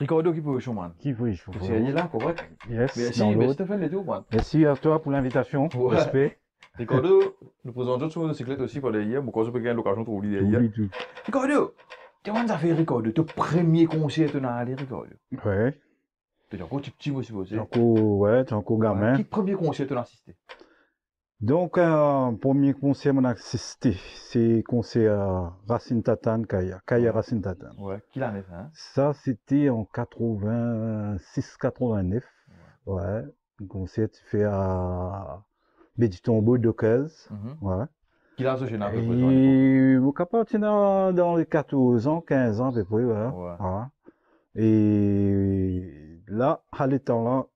Ricardo qui peut jouer, man. Qui vous Tu es là, correct? Yes, Merci, dans merci l'autre. de faire les tours, man. Merci à toi pour l'invitation. Ouais. Respect. Ricardo, nous présentons sur motocyclette aussi pour les hier, mais quand je peux gagner l'occasion de trouver les hier. Tout, tout. Ricardo, comment ça fait, Ricardo? Ton premier concert, tu as allé, Ricardo? Ouais. Tu es encore petit, moi aussi, aussi. T'es encore gamin. Quel premier concert tu as assisté? Donc, premier concert, mon assisté, c'est concert à Racine Tatane, Kaya Racine Tatane. Ouais, qui l'a fait, hein? Ça, c'était en 86-89. Ouais. Un concert fait à Béditombo de 15. Ouais. Qui l'a associé à peu près? Et au appartient dans les 14 ans, 15 ans à peu près, ouais. Ouais. Ouais. Et là, à l'état-là,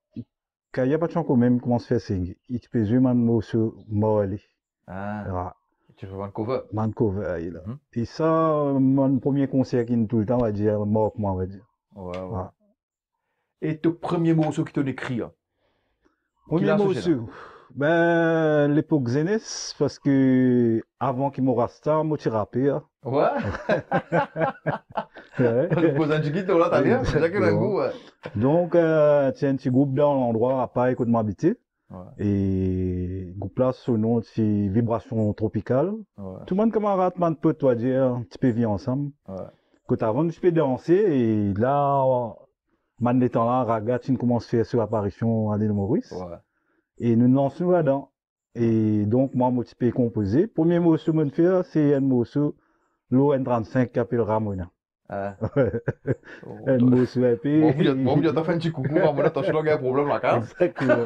quand il y a pas de chance quand même, comment se faire singer. Il te peut jouer man morceau Morley. Ah. Tu fais Vancouver? Vancouver, là. Et ça, mon premier concert qui nous tout le temps, on va dire, moi, on va dire. Ouais, ouais. Et ton premier morceau qui t'en écrit, hein? Premier morceau? Ben, l'époque Zenes, parce que, avant qu'il m'aura star, moi, tu rappais, hein. Ouais. Ouais. Pose un petit là, t'as bien, c'est ça que le goût, ouais. Donc, tiens, un petit groupe dans l'endroit à pas écoute m'habiter. Ouais. Et groupe là, son nom, c'est Vibration Tropicale. Ouais. Tout le monde camarade, man, peut toi dire, un petit peu vivre ensemble. Ouais. Quand avant, tu peux danser, et là, man, étant là, Raga, tu commences à faire sur apparition à l'île Maurice. Ouais. Et nous lançons là-dedans. Et donc, moi, je peux composer. Premier morceau que je fais, c'est un morceau, l'ON35 qui appelle Ramona. Ah. Un morceau un peu. Bon, t'as fait un petit coucou, Ramona, t'as choisi un problème là, quand Exactement.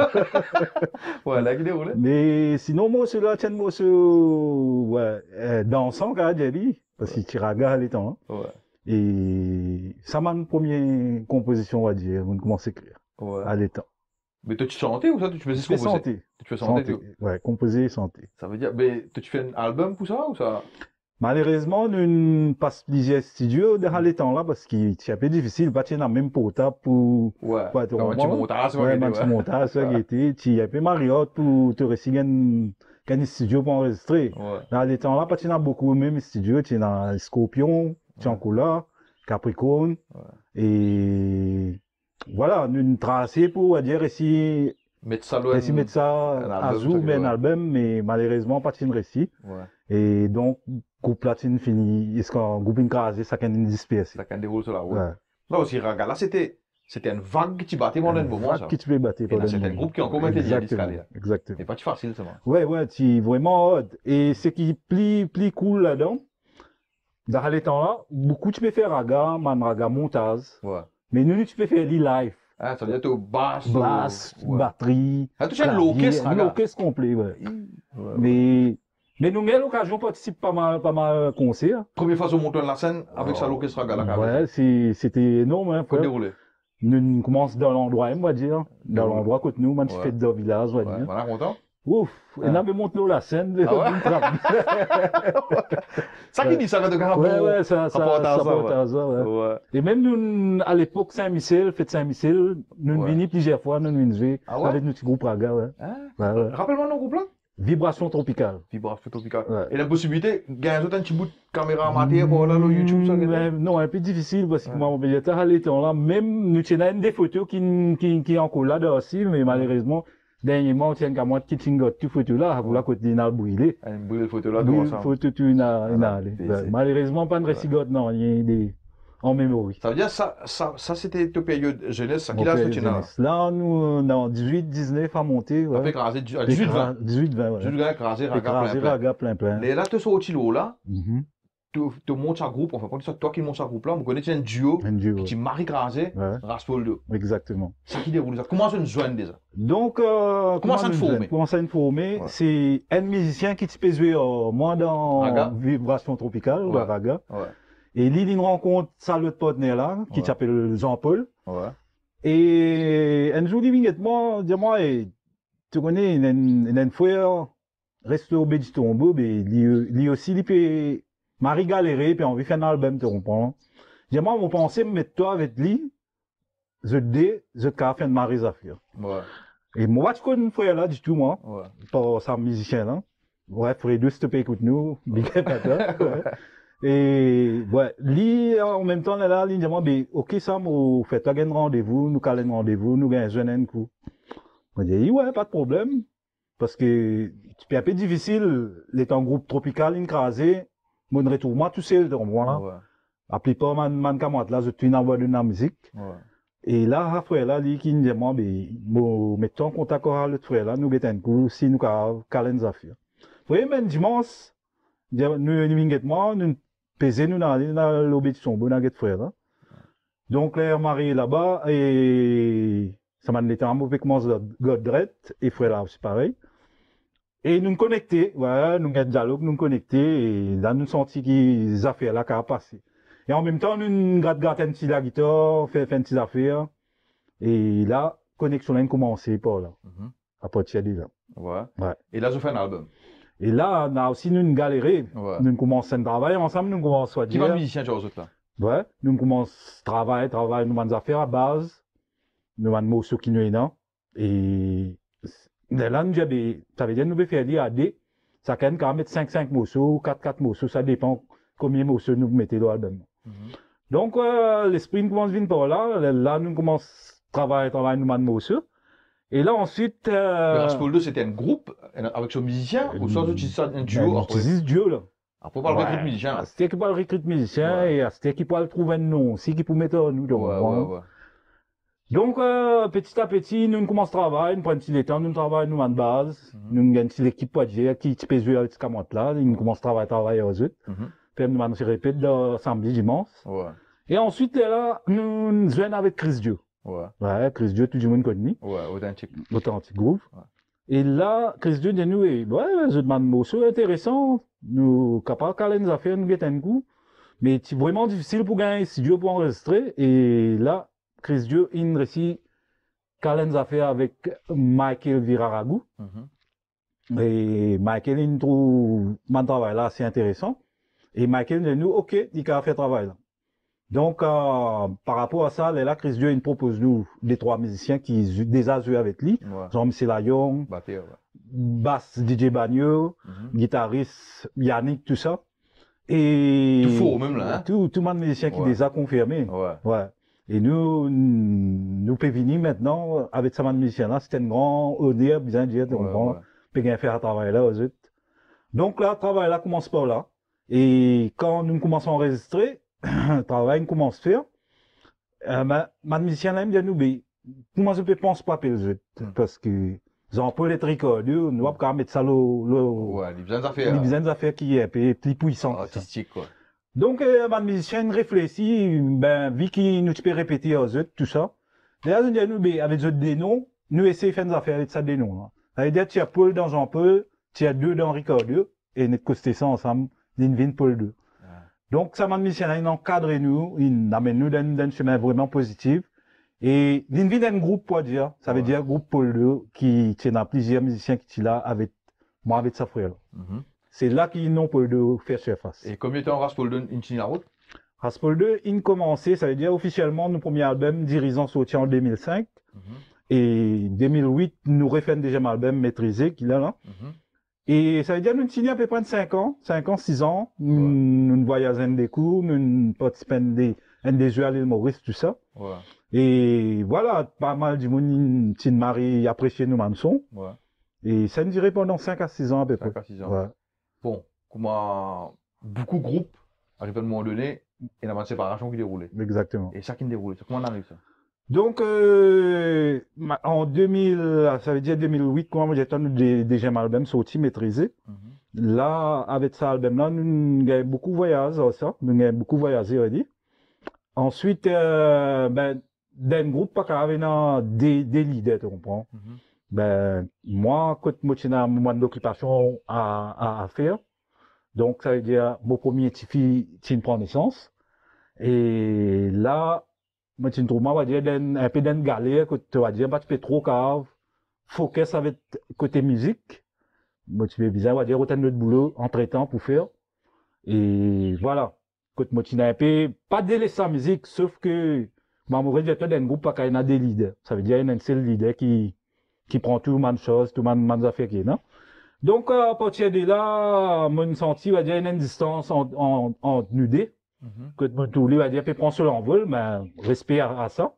Ouais, là, qui déroule. Mais sinon, morceau là, c'est un morceau, ouais, dansant, quand j'ai dit, parce qu'il tire à gare les temps. Ouais. Et ça m'a une première composition, on va dire, on commence à écrire. Ouais. À l'état. Mais toi, tu chantais ou ça, tu faisais chanter. Tu fais chanter, tu ouais, composer et chanter. Ça veut dire, mais tu fais un album pour ça ou ça? Malheureusement, nous ne passe plusieurs studios dans les temps là, parce qu'il est un peu difficile, pas dans même portable pour, ouais. Pour tu montage, ouais, tu montage, ça qui était, tu as un peu Marriott pour te réussir un studio pour enregistrer. Ouais. Dans les temps là, pas tu as beaucoup même studios, tu as Scorpion, tu as Cola, Capricorne, et voilà, nous tracé pour dire ici, mettre ça à Zoom, un album, mais malheureusement, pas de récit. Ouais. Et donc, groupe platine fini, est-ce qu'un groupe incrasé, ça can disperser. Ça can dérouler sur la route. Ouais. Là aussi, Raga, là, c'était une vague qui battait pendant un moment, ça. Qui tu peux battre pendant un moment. C'était un groupe qui a encore été dit à l'escalier. Exactement. C'est pas si facile, ça. Ouais, c'est vraiment odd. Et ce qui est plus cool là-dedans, dans les temps là, beaucoup tu peux faire Raga, Raga montage. Ouais. Mais nous, tu peux faire live. Ah, ça veut dire que basse, batterie. Ah, tu as l'orchestre, Raga. L'orchestre complet, ouais. Mais nous avons l'occasion de participer pas mal concerts. Première fois, on monte la scène avec ça, l'orchestre Raga. Ouais, c'était énorme, hein. Comment dérouler? Nous commençons dans l'endroit, on va dire. Dans l'endroit que nous, on fait dans le village, on va dire. Voilà, content? Ouf, et là, on monte la scène. Ça qui dit ça, de gars, ouais, ça porte à ça, ouais. Et même nous, à l'époque, Saint-Michel, fête Saint-Michel, nous venons plusieurs fois, nous venons jouer avec notre groupe Raga, ouais. Rappelle-moi nos groupes là? Vibration Tropicale. Vibration Tropicale. Et la possibilité, gagner un petit bout de caméra amateur pour là, le YouTube, ça? Non, un peu difficile parce que moi, j'étais à l'état là, même nous tenons des photos qui encore là aussi, mais malheureusement, dernièrement, on tient qu'à moi qui tingote tout photo là, à la côté d'une brûlé. Une brûlée photo là, tout ça. Photo tout une allée. Malheureusement, pas de récigote, non, il y a des, en mémoire. Ça veut dire, ça, c'était ta période jeunesse, ça, qui l'a soutenu là? Là, nous, dans 18, 19 à monter, ouais. Après, crasé, 18, 20. 18, 20, ouais. 18, 20, crasé, Raga, plein. Et là, tu sors au Tilo là. Tu montes un groupe, enfin, quand tu toi qui montes un groupe là, vous connaissez un duo, qui tu maries crasé, Raspoldo. Exactement. Ça qui déroule ça. Comment ça nous joint déjà? Donc, comment ça nous former? C'est un musicien qui te peut jouer, moi, dans Vibration Tropicale, ou Raga. Et lui, il rencontre sa l'autre partenaire là, qui s'appelle Jean-Paul. Et un jour, immédiatement, dis-moi, tu connais, il y a une fois, reste au Béditombo, mais lui aussi, il peut, Marie galéré, puis on veut faire un album, tu comprends? Dis-moi, on pensait mettre toi avec lui, je faire de Marie Zafir. Et moi, tu connais une fois là, du tout, moi, par sa musicien là. Ouais, Fredo, s'il te plaît, écoute-nous, big up à toi. Et, ouais, lui, en même temps, là, il dit, ben, ok, ça, vous faites un rendez-vous, nous calons un rendez-vous, nous gagnons un coup. On dit, ouais, pas de problème. Parce que, c'est un peu difficile, les en groupe tropical, écrasé, mon retour, moi, tout seul, donc, voilà. Ouais. Appelez pas, man, camarade, là, je suis une envoi de la musique. Ouais. Et là, après, là, lui, qui me dit, moi, ben, mettons en contact avec le frère, là, nous gagnons un coup, si nous calons des affaires. Vous voyez, même dimanche, nous peser nous dans l'obédition, bon, dans frère, donc, là, marié là-bas, et ça m'a été un mauvais commencement de Godret, et frère là, c'est pareil. Et nous nous connecter, voilà, nous avons un dialogue, nous connecter, et là, nous senti que les affaires là, qui a passé. Et en même temps, nous gratte un petit la guitare, fait un petit affaire, et là, connexion là, commencé par là. À partir de là. Ouais. Ouais. Et là, je fais un album. Et là, on a aussi nous galéré. Ouais. Nous commençons à travailler ensemble, nous commençons à dire. Qui va musicien, tu vois, là? Ouais. Nous commençons à travailler, nous avons des affaires à base. Nous avons des mots qui nous aident. Et là, nous avons, ça veut dire, nous devons faire dire à D. Ça quand même mettre 5 morceaux, 4 morceaux, ça dépend combien de morceaux nous mettons dans l'album. Donc, l'esprit nous commence à venir par là. Là, nous commençons à travailler, nous avons des morceaux. Et là, ensuite. Raspol 2, c'était un groupe avec son musicien ou soit tu utilises un duo après? Tu utilises duo, là. Après, pas le recrute musicien. C'était qui pas le recrute musicien et c'était qui pas trouver un nom, c'est qui pour mettre nous. Ouais. Donc, petit à petit, nous commençons à travailler, nous prenons un petit temps, nous travaillons nous en base, nous avons une petite équipe qui peut jouer avec ce camarade là, nous commençons à travailler aux autres. Puis nous allons se répéter samedi, dimanche. Et ensuite, là, nous jouons avec Chris Dio. Ouais, Chris Dio, tout le monde connaît. Ouais, authentique. Authentique groove. Ouais. Et là, Chris Dio dit nous, ouais, je demande morceau intéressant, nous, capables de caler nos affaires, nous guetter un coup. Mais c'est vraiment difficile pour gagner un studio pour enregistrer. Et là, Chris Dio, il réussit caler nos affaires avec Michael Viraragou. Et Michael, il trouve mon travail là assez intéressant. Et Michael dit nous, ok, il a fait travail là. Donc, par rapport à ça, là, Chris Dio, il propose nous des 3 musiciens qui déjà joué avec lui. Jean-Michel Layong, basse DJ Bagno, guitariste Yannick, tout ça. Et. Tout faux, même là, hein? Tout le monde musicien qui déjà confirmé. Ouais. Et nous pouvons venir maintenant, avec ce musicien là, c'était un grand honneur, bien dire, de comprendre. Puis, bien faire un travail là, aux autres. Donc, là, le travail là commence par là. Et quand nous commençons à enregistrer, le travail commence à faire. Ma musicien là, me dit nous, mais, comment je peux penser pas les autres? Parce que, j'en peux les tricordures, nous, on peut mettre ça ouais, les besoins d'affaires qui est plus puissant. Artistique, quoi. Donc, ma musicien réfléchit, vu qu'il nous peut répéter aux autres, tout ça. D'ailleurs, nous dit nous, mais, avec des noms, nous essayons de faire des affaires avec ça des noms, hein. Ça veut dire, tu as Paul dans Jean-Paul, tu as 2 dans Ricardure, et nous costé ça ensemble, l'Invin Paul 2. Donc, ça m'a mis, il encadre nous, il amène nous dans un chemin vraiment positif. Et, il vient d'un groupe, pour dire, ça veut dire groupe Paul 2, qui tient plusieurs musiciens qui sont là avec, moi, avec sa frère. C'est là qu'ils n'ont Paul 2 faire surface. Et combien de temps Raspol 2, il tient la route? Raspol 2, il commençait, ça veut dire officiellement, nos premiers albums, Dirigeant sorti en 2005. Et 2008, nous refait un deuxième album maîtrisé, qu'il a là. Et ça veut dire, nous signons à peu près 5 ans, 6 ans. Nous voyageons des cours, nous participons des jeux à l'île Maurice, tout ça. Et voilà, pas mal du monde, qui Marie apprécié nos mansons. Et ça nous dirait pendant 5 à 6 ans à peu près. 5 à 6 ans. Bon, comment beaucoup de groupes arrivent à un moment donné, et la séparation qui déroule. Exactement. Et ça qui déroule, comment on arrive ça? Donc, en 2000, ça veut dire 2008, quand j'ai entendu des deuxième album sorti, maîtrisé. Là, avec cet album-là, nous avons beaucoup voyagé, ça. Nous avons beaucoup voyagé, on dit. Ensuite, d'un groupe, pas qu'il y avait des leaders, tu comprends? Moi, quand j'ai un moment d'occupation à faire, donc, ça veut dire, mon premier tifi, prend naissance. Et là, moi, tu trouves, moi, on va dire, un peu d'une galère, que tu vas dire, tu fais trop cave, focus avec côté musique. Moi, tu fais bizarre, on va dire, autant de boulot, entre-temps, pour faire. Et voilà. Quand moi, tu n'as un peu, pas délaisser la musique, sauf que, moi, moi, j'ai d'un groupe, pas qu'il y a des leaders. Ça veut dire, il y a un seul leader qui prend tout le monde chose, tout le monde affaire qui est, non? Donc, à partir de là, mon senti, va dire, il y a une distance entre nous deux, que tout le va dire, puis prendre sur l'envol, mais respect à ça.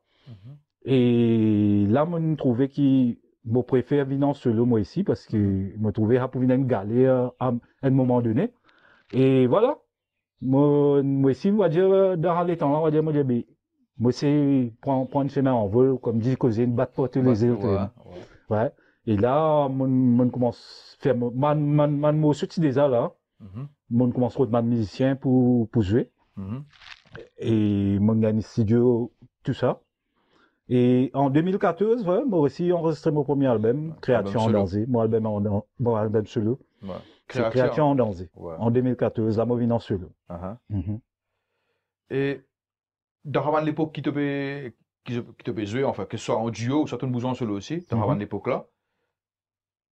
Et là, je trouvais qu'il me préfère venir solo, moi, ici, parce que je me trouvais à pour venir une galère à un moment donné. Et voilà. Moi ici, on va dire, dans les temps là, on va dire, moi, c'est prendre une chemin en vol, comme dit, causer une batte porter les ailes. Ouais. Et là, mon commence faire, mon aussi déjà là. Mon commence à être musicien pour jouer. Et mon gagne studio, tout ça. Et en 2014, ouais, moi aussi, enregistré mon premier album, Création en danger. Mon album solo. Ouais. C'est Création en danger. Ouais. En 2014, la movie en solo. Et dans l'époque qui te peut jouer, enfin, que ce soit en duo ou soit un bouson en solo aussi, dans l'époque là,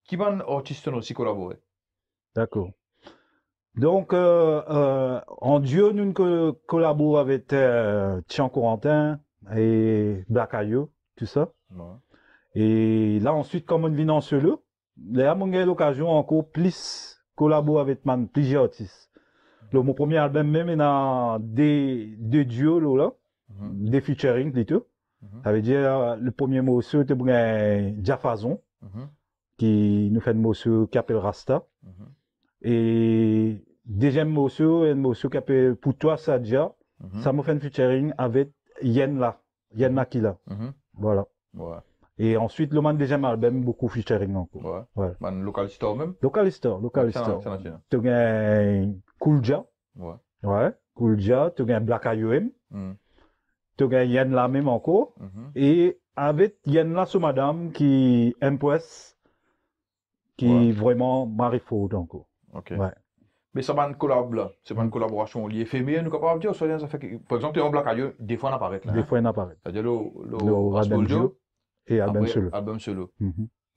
qui va artiste aussi collaborer? D'accord. Donc, en duo, nous collaborons avec Tian Corentin et Black Ayo, tout ça. Ouais. Et là, ensuite, comme on vient en solo, là, on a l'occasion encore plus collaborer avec plusieurs artistes. Donc, mon premier album, même, il y a des duos là, des featuring plutôt. Ça veut dire, le premier morceau, c'était Diapason, qui nous fait un morceau qui s'appelle Rasta. Et deuxième morceau, un morceau qui s'appelle Pour toi, Sadia, ça m'a fait un featuring avec Yen Nakila. Voilà. Ouais. Et ensuite, le deuxième album, beaucoup featuring encore. Ouais. Local Store même? Local Store. Tu as Coolja. Ouais. Coolja. Tu as Black IOM. Tu as Yen là même encore. Et avec Yen là, ce madame qui Empress, qui vraiment Marifaux encore. Ok. Ouais. Mais ça va une collab là, c'est pas une collaboration liée éphémère, nous capable de dire, ça fait que, par exemple, tu es en Black Ayo, des fois on apparaît là. Des fois on apparaît. C'est-à-dire le album duo et album solo. Album solo.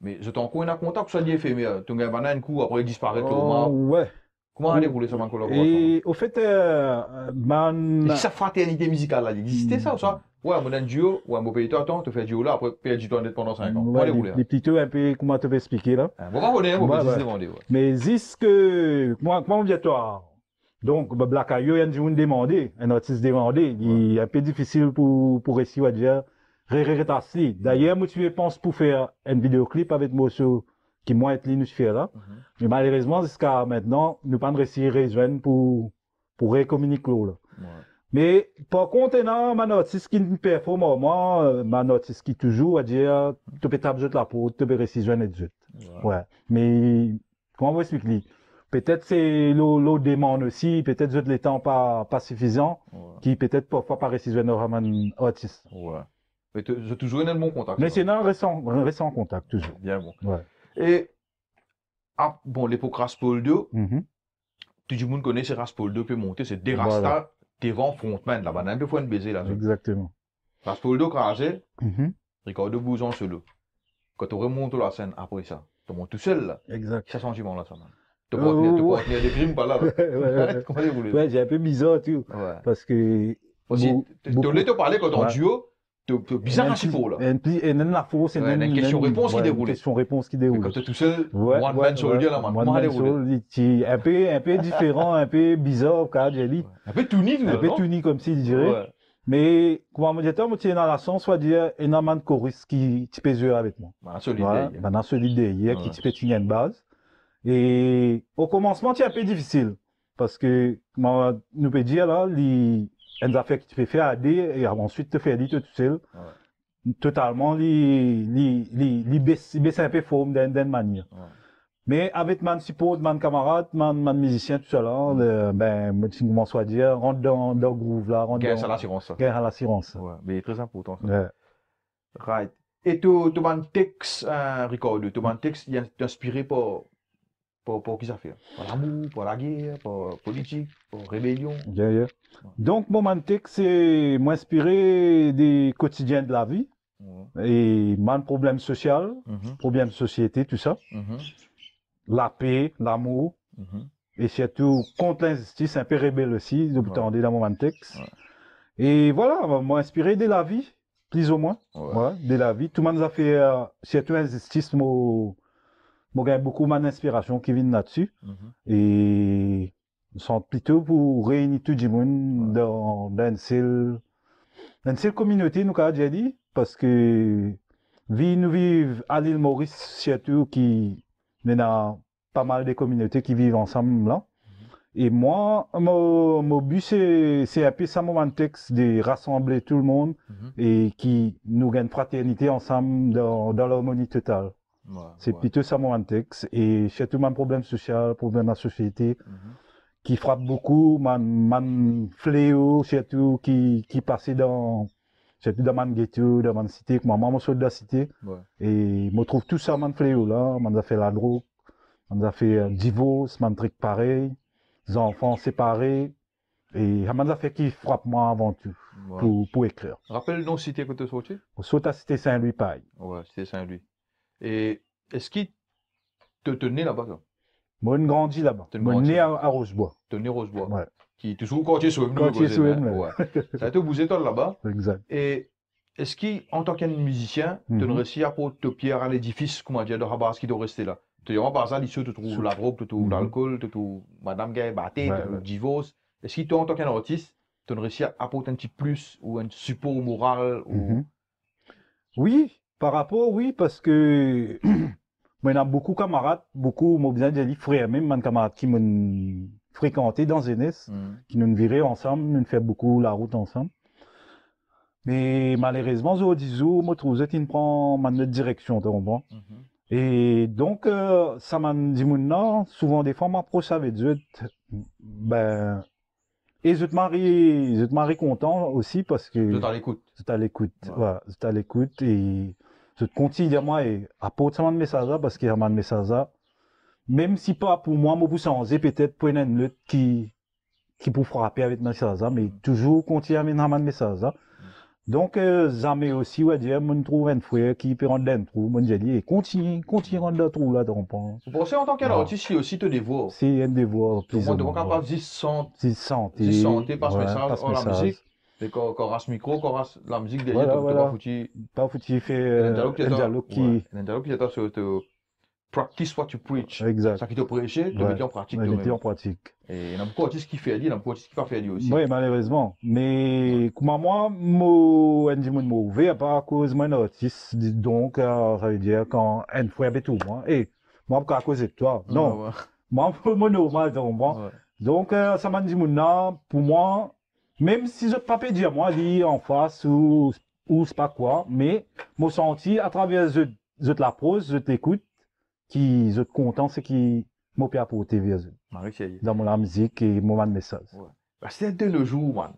Mais je t'en connais un contact, ça lié éphémère. Tu as un coup, après il disparaît le ouais. Comment a déroulé ça, ma collaboration? Et au fait, Et sa fraternité musicale là, il existait ça ou ça? Ouais, mon duo, ouais, mon pays, attends, tu fais duo là, après, perdu ton pendant 5 ans. Ouais, les plutôt un peu, comment tu peux expliquer là? Bon, on va demander, ouais. Mais est-ce que, comment on dit toi? Donc, Black Ayo, il y a un demandé, un artiste demandé, il est un peu difficile pour réussir à dire, rétasser. D'ailleurs, moi, tu penses pour faire un vidéoclip avec morceau qui moi être nous faire là. Mais malheureusement, jusqu'à maintenant, nous pas réussi à rejoindre pour recommuniquer là. Mais par contre, il y a un artiste qui performe moi, un artiste qui toujours à dire, tu peux taper la peau, tu peux réussir à joindre. Ouais. Mais, comment on va expliquer? Peut-être c'est l'eau demande aussi, peut-être les temps pas suffisants, qui peut-être parfois pas réussir à joindre un artiste. Ouais. Mais j'ai toujours un bon contact. Mais c'est un récent contact, toujours. Bien bon. Ouais. Et, bon, l'époque Raspol 2, tout le monde connaît, c'est Raspol 2 peut monter, c'est des Rasta devant frontman, là-bas, un peu fois une baiser, là. Exactement. Raspol 2, crasé, Ricardo Bouzon solo. Quand tu remontes la scène après ça, tu montes tout seul, là. Exact. C'est sentiment, là, ça, man. Tu peux tenir des primes, pas là. Ouais, j'ai un peu bizarre, tout. Ouais. Parce que. Aussi, tu te parler quand en duo, tu bizarre à faux, là. Et la faux, c'est une question-réponse qui déroule. Une question-réponse qui déroule. Quand tu es tout seul, one man soldier, là, man. Comment déroule? Un peu différent, un peu bizarre, quand j'ai dit. Un peu tout ni, un peu tout ni, comme si, je dirais. Mais, comment me dire, moi, tu es dans la sens, soit dire, un amant de choriste qui peut jouer avec moi. Dans celui d'hier, qui peut tenir une base. Et, au commencement, c'est un peu difficile. Parce que, comment nous peut dire, là, une affaire que tu peux faire à deux, et ensuite te faire dire tout seul. Totalement, baisse un peu forme d'une manière. Mais avec mon support, mon camarade, mon musicien, tout ça là, ben, tu commences à dire, rentre dans le groove là, rentre dans l'assurance. Gain à l'assurance. Ouais, mais très important ça. Ouais. Right. Et ton texte, Ricardo, ton texte, il est inspiré par qui ça fait? Par l'amour, par la guerre, par politique, par rébellion. Yeah. Donc, mon texte, c'est m'inspirer des quotidiens de la vie. Et mon problème social, problème de société, tout ça. La paix, l'amour, et surtout contre l'injustice, un peu rebelle aussi, dans mon texte. Et voilà, m'a inspiré de la vie, plus ou moins, de la vie. Tout le monde a fait surtout injustice, Moi, j'ai beaucoup d'inspiration qui vient là-dessus. Mhm. Et sont plutôt pour réunir tout le monde dans une seule communauté, nous, avons déjà dit, parce que nous vivons à l'île Maurice, surtout, qui, il y a pas mal de communautés qui vivent ensemble là. Et moi, mon but, c'est un peu ça, mon texte, de rassembler tout le monde et qui nous gagne fraternité ensemble dans l'harmonie totale. Ouais, C'est plutôt ça, mon texte. Et surtout, mon problème social, problème de la société, qui frappe beaucoup, man fléau, surtout, qui passait surtout dans mon ghetto, dans ma cité, que moi, je suis de la cité. Ouais. Et je trouve tout ça, man fléau, là. Man a fait la drogue, man a fait divorce, man truc pareil, des enfants séparés. Et man a fait qui frappe moi avant tout, pour écrire. Rappelle nos cités que tu as sorti? Sur la cité Saint-Louis-Paille. Ouais, cité Saint-Louis. Et est-ce qu'il te tenait là-bas, toi? Moi, je grandis là-bas. Moi, né à Rochebois. Tu es né Rochebois. Ouais. Qui toujours quartier sur le Quartier sur le ouais. Ça a été bousé toi là-bas. Exact. Et est-ce qu'en tant qu'un musicien, tu as réussi à porter tes pierres à l'édifice, comment dire, de Rabat, qui doit rester là? Tu as par ça, ici, tu trouves la drogue, tu trouves l'alcool, tu trouves Madame Gay, Baté, tu trouves divorce. Est-ce que toi, en tant qu'un artiste, tu as réussi à apporter un petit plus ou un support moral ou... Oui, par rapport, oui, parce que moi, il y a beaucoup de camarades, beaucoup, moi, bien dit, frères, même, mes camarades qui m'ont fréquenté dans Zénès, qui nous viraient ensemble, nous fait beaucoup la route ensemble. Mais malheureusement, je dis, je trouve que prend ma direction, tu comprends? Et donc, ça m'a dit, maintenant, souvent, des fois, m'approche avec eux, ben, et je te marie content aussi parce que. Je t'écoute. Je t'écoute. Voilà, je t'écoute et je te continue, moi, et apporte ça de message là parce qu'il y a un message là. Même si pas pour moi, moi, pour changer, peut-être pour une lutte qui pour frapper avec le message là, mais toujours continuer à mettre un message là. Donc, jamais aussi, ouais, dire, on trouve un frère qui peut rendre un trou, mon j'ai dit, et continue à rendre un trou là, donc, vous pensez en tant qu'artiste, il aussi te dévore? C'est un devoir, plus ou moins. Capable de santé, passe message, la musique. Et quand on rase micro, quand on rase la musique derrière, tu pas foutu. Pas foutu, fait un dialogue qui. Un dialogue qui est sur practice what you preach. Exact. Ça qui te prêcher, tu le mets en pratique. Le mets en pratique. Et il y a beaucoup d'artistes qui fait, il y a beaucoup d'artistes qui pas fait aussi. Oui, malheureusement. Mais, comme moi, moi, ouvert pas à cause de mon artiste. Donc, ça veut dire quand un fois avec tout, moi. Et, moi, pas à cause de toi. Non. Moi, mon normal, tu comprends? Donc, ça m'a dit, pour moi, même si je ne peux pas dire, moi, dire en face ou c'est pas quoi, mais, mon senti à travers je te la prose, je t'écoute, qui, je te content, c'est qui m'a pu apporter vers eux. Dans la musique et mon message. C'est de nos jours, man.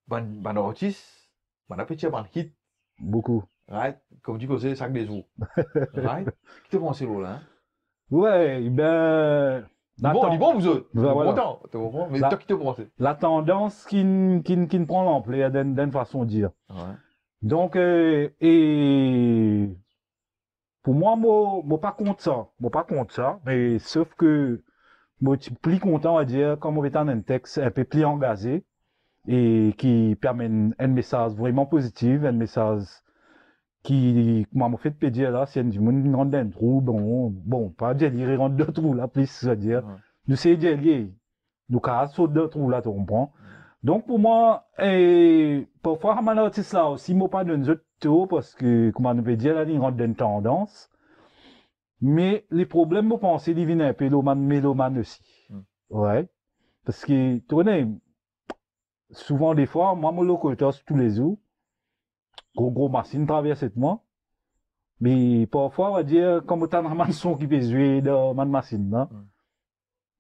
Ban artiste, ban petit hit. Beaucoup. Right? Comme tu sais, chaque des jours. Right? Qu'est-ce que tu penses là, hein? Ouais, ben. Bon, vous autres. Voilà. Content. Mais toi, qui te penses? La tendance qui prend l'ampleur d'une façon de dire. Ouais. Donc, et. Pour moi, moi, pas contre ça. Moi, pas contre ça. Mais sauf que, moi, je suis plus content à dire, comme on est dans un texte un peu plus engagé et qui permet un message vraiment positif, un message qui m'a fait pédir là, c'est du monde rentre dans un trou, bon, pas délire, rentre dans le trou là, plus, c'est-à-dire, nous c'est délire, nous casse sur le trou là, tu comprends? Donc pour moi, parfois, un artiste là aussi, moi pas d'un autre tour, parce que, comment on peut dire là, il rentre dans une tendance, mais les problèmes, moi pense, ils viennent un peu mélomane aussi. Ouais. Parce que, tu connais, souvent des fois, moi, mon locuteur tous les jours, gros machine traverse cette moi. Mais parfois, on va dire, comme tu as un son qui peut jouer dans ma machine, là.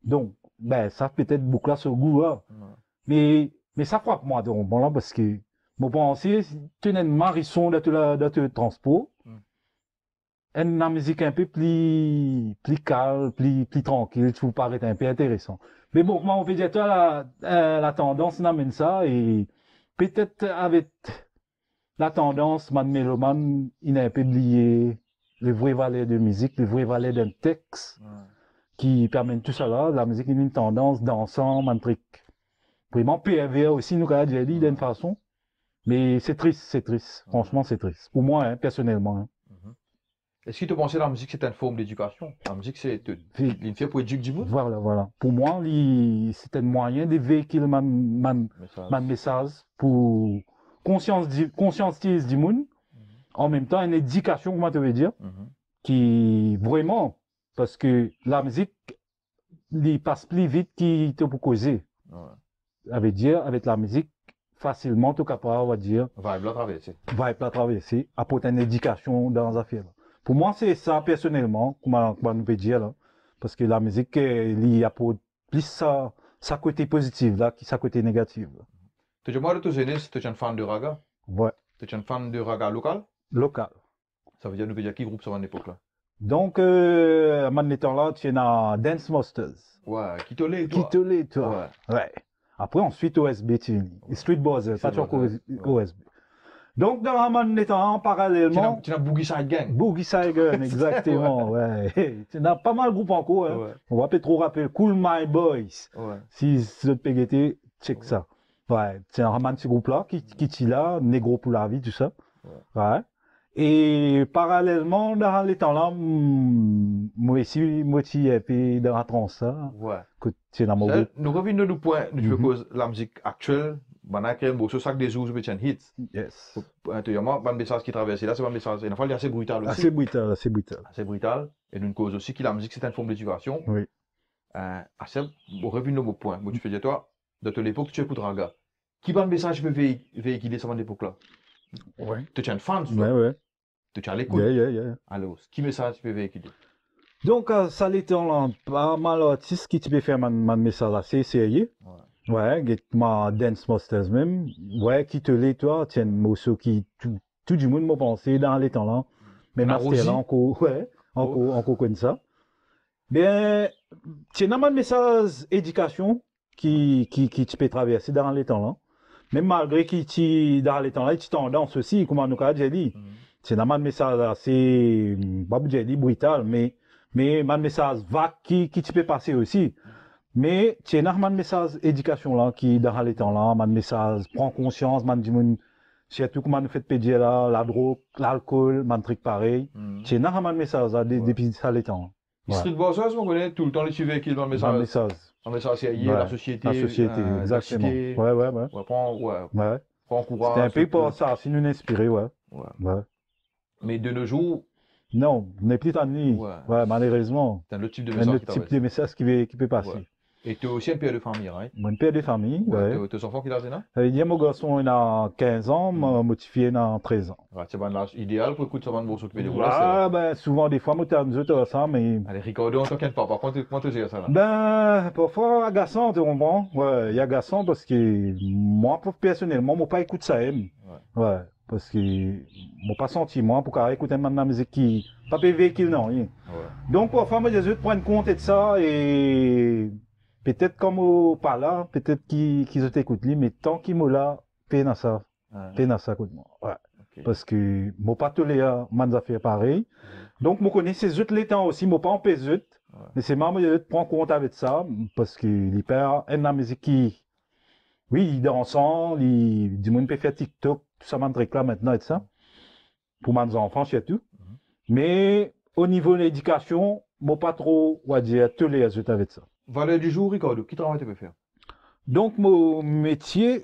Donc, ben, ça peut-être beaucoup là sur le goût, là. Mais ça frappe moi, donc, bon, là, parce que, mon pensée, tu as une marisson de te transport. Une musique un peu plus calme, plus tranquille, tu vous paraît un peu intéressant. Mais bon, moi, on peut dire, toi, la tendance n'amène ça, et peut-être avec la tendance, man mélomane, il a un peu lié les vraies valeurs de musique, les vraies valeurs d'un texte, qui permettent tout ça là. La musique est une tendance dansant, un truc vraiment pervers aussi, nous, quand j'ai dit d'une façon. Mais c'est triste. Franchement, c'est triste. Pour moi, hein, personnellement. Hein. Est-ce que tu pensais que la musique, c'est une forme d'éducation? La musique, c'est une fait pour éduquer du monde? Voilà. Pour moi, c'est un moyen de véhiculer mon message pour conscientiser du monde. En même temps, une éducation, comment tu veux dire, qui vraiment, parce que la musique, il passe plus vite qu'il te peut causer. Ça veut dire, avec la musique, facilement, tu es capable, on va dire, va la traverser, apporter une éducation dans les affaires. Pour moi, c'est ça, personnellement, comment on peut dire, là. Parce que la musique, il apporte plus sa côté positif, là, que sa côté négatif. Tu es de tous aînés, tu es un fan de raga? Ouais. Tu es un fan de raga local? Local. Ça veut dire, nous peut dire qui groupe ça à l'époque là? Donc, à mon temps-là, tu es dans Dance Masters. Ouais, qui te l'est, toi? Qui te l'est, toi? Ouais. Après, ensuite, OSB, tu es Street Buzzer, pas encore OSB. Donc, dans mon temps, parallèlement. Tu as Boogie Side Gang. Boogie Side Gang, exactement, ouais. Tu as pas mal de groupes encore, hein. Ouais. On va pas trop rappeler. Cool My Boys. Ouais. Si vous êtes pégueté, check ça. Ouais. C'est un petit groupe-là, qui est là, Négro pour la vie, tout ça. Ouais. Et parallèlement, dans les temps-là, moi aussi, un peu dans la transe, ça. Ouais. Que c'est dans mon groupe. Nous revenons au point, je cause la musique actuelle, on a créé un beau sac des jours, je un hit. Yes. Tu vois, un message qui traverse là, c'est un message, il est assez brutal aussi. Assez brutal. Et nous cause aussi que la musique, c'est une forme d'éducation. Oui. Assez, on revient au point. Moi, tu fais dire, toi, de l'époque, tu écoutes Raga. Qui va un message peut véhiculer sur cette époque-là? Ouais. Tu es un fan, ouais. Tu es à l'écoute. Yeah. Alors, qui message peut véhiculer? Donc, ça l'était pas mal d'artistes qui peut faire mon message assez sérieux. Ouais, ma Dance Masters même. Ouais, qui te l'est, toi, tiens, morceau qui, tout du monde m'a pensé dans les temps là. Mais Master là, encore comme ça. Bien, tiens, un message éducation qui tu peux traverser dans les temps là. Même malgré qu'il dans les temps là, tu tendance aussi, comme on a déjà dit. C'est un message assez, pas dire brutal, mais un message vague qui tu peux passer aussi. Mais c'est un message éducation là, qui dans les temps là, un message prend conscience, man du monde, surtout comment nous fait pédir là, la drogue, l'alcool, un truc pareil. C'est un message là, depuis ça les temps. Street Buzzers, on connaît tout le temps les suivants qui dans le message. Un message sérieux, la société. La société, exactement. Ouais. Prends courage. C'était un peu pour ça, si nous inspiré, ouais. Mais de nos jours. Non, on n'est plus tanné. Ouais, malheureusement. C'est un autre type de message qui peut passer. Et tu es aussi un père de famille, hein? Un père de famille, ouais. Tu as enfants qui l'ont là? Ça veut dire, mon garçon, il a 15 ans, mon petit fils, il a 13 ans. C'est l'âge idéal pour écouter ça, pour s'occuper de vous. Ben, souvent, des fois, moi, t'as nous autres, ça, mais. Allez, Ricardo, on t'inquiète pas. Par contre, comment tu gères ça, là? Ben, parfois, agaçant, tu comprends? Ouais, il y a agaçant parce que moi, personnellement, moi, pas écoute ça, ouais. Parce que, moi, pas senti, moi, pour écouter maintenant la musique qui, pas véhicule, non, rien. Donc, parfois, moi, je prends compte de ça et, peut-être comme pas là, peut-être qu'ils ont écouté, mais tant qu'ils m'ont là, peine à ça, écoute moi. Ouais. Okay. Parce que, moi, pas tous les man affaires pareil. Donc, moi, connais ces autres les temps aussi, moi, pas en pesut. Mais c'est marrant, je prends compte avec ça, parce que les pères aiment la musique qui, oui, ils dansent, du monde peut faire TikTok, tout ça m'intéresse là maintenant et ça. Pour mes enfants, surtout. Mais, au niveau de l'éducation, moi, pas trop, on va dire, tous les autres avec ça. Valeur du jour, Ricardo, qui travail tu peux faire? Donc, mon métier,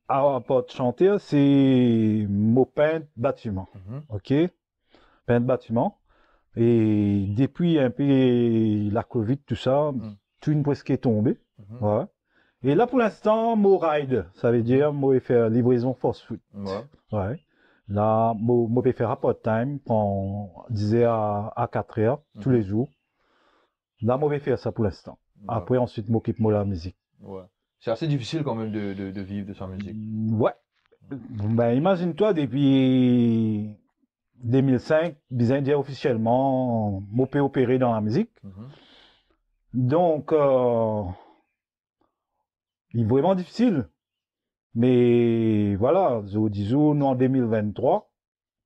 à part de chanter, c'est mon peintre bâtiment. OK? Peintre bâtiment. Et depuis un peu la Covid, tout ça, tout une presque est tombé. Ouais. Et là, pour l'instant, mon ride, ça veut dire, moi, faire livraison fast food. Ouais. Là, moi, je faire à part-time, disais à 4 heures, tous les jours. Là, moi, je faire ça pour l'instant. Après, ensuite, m'occupe de la musique. Ouais. C'est assez difficile quand même de vivre de sa musique. Ouais. Ben, imagine-toi, depuis 2005, bien dire officiellement, moi, peux opérer dans la musique. Donc, il est vraiment difficile. Mais voilà, je dis, nous, en 2023,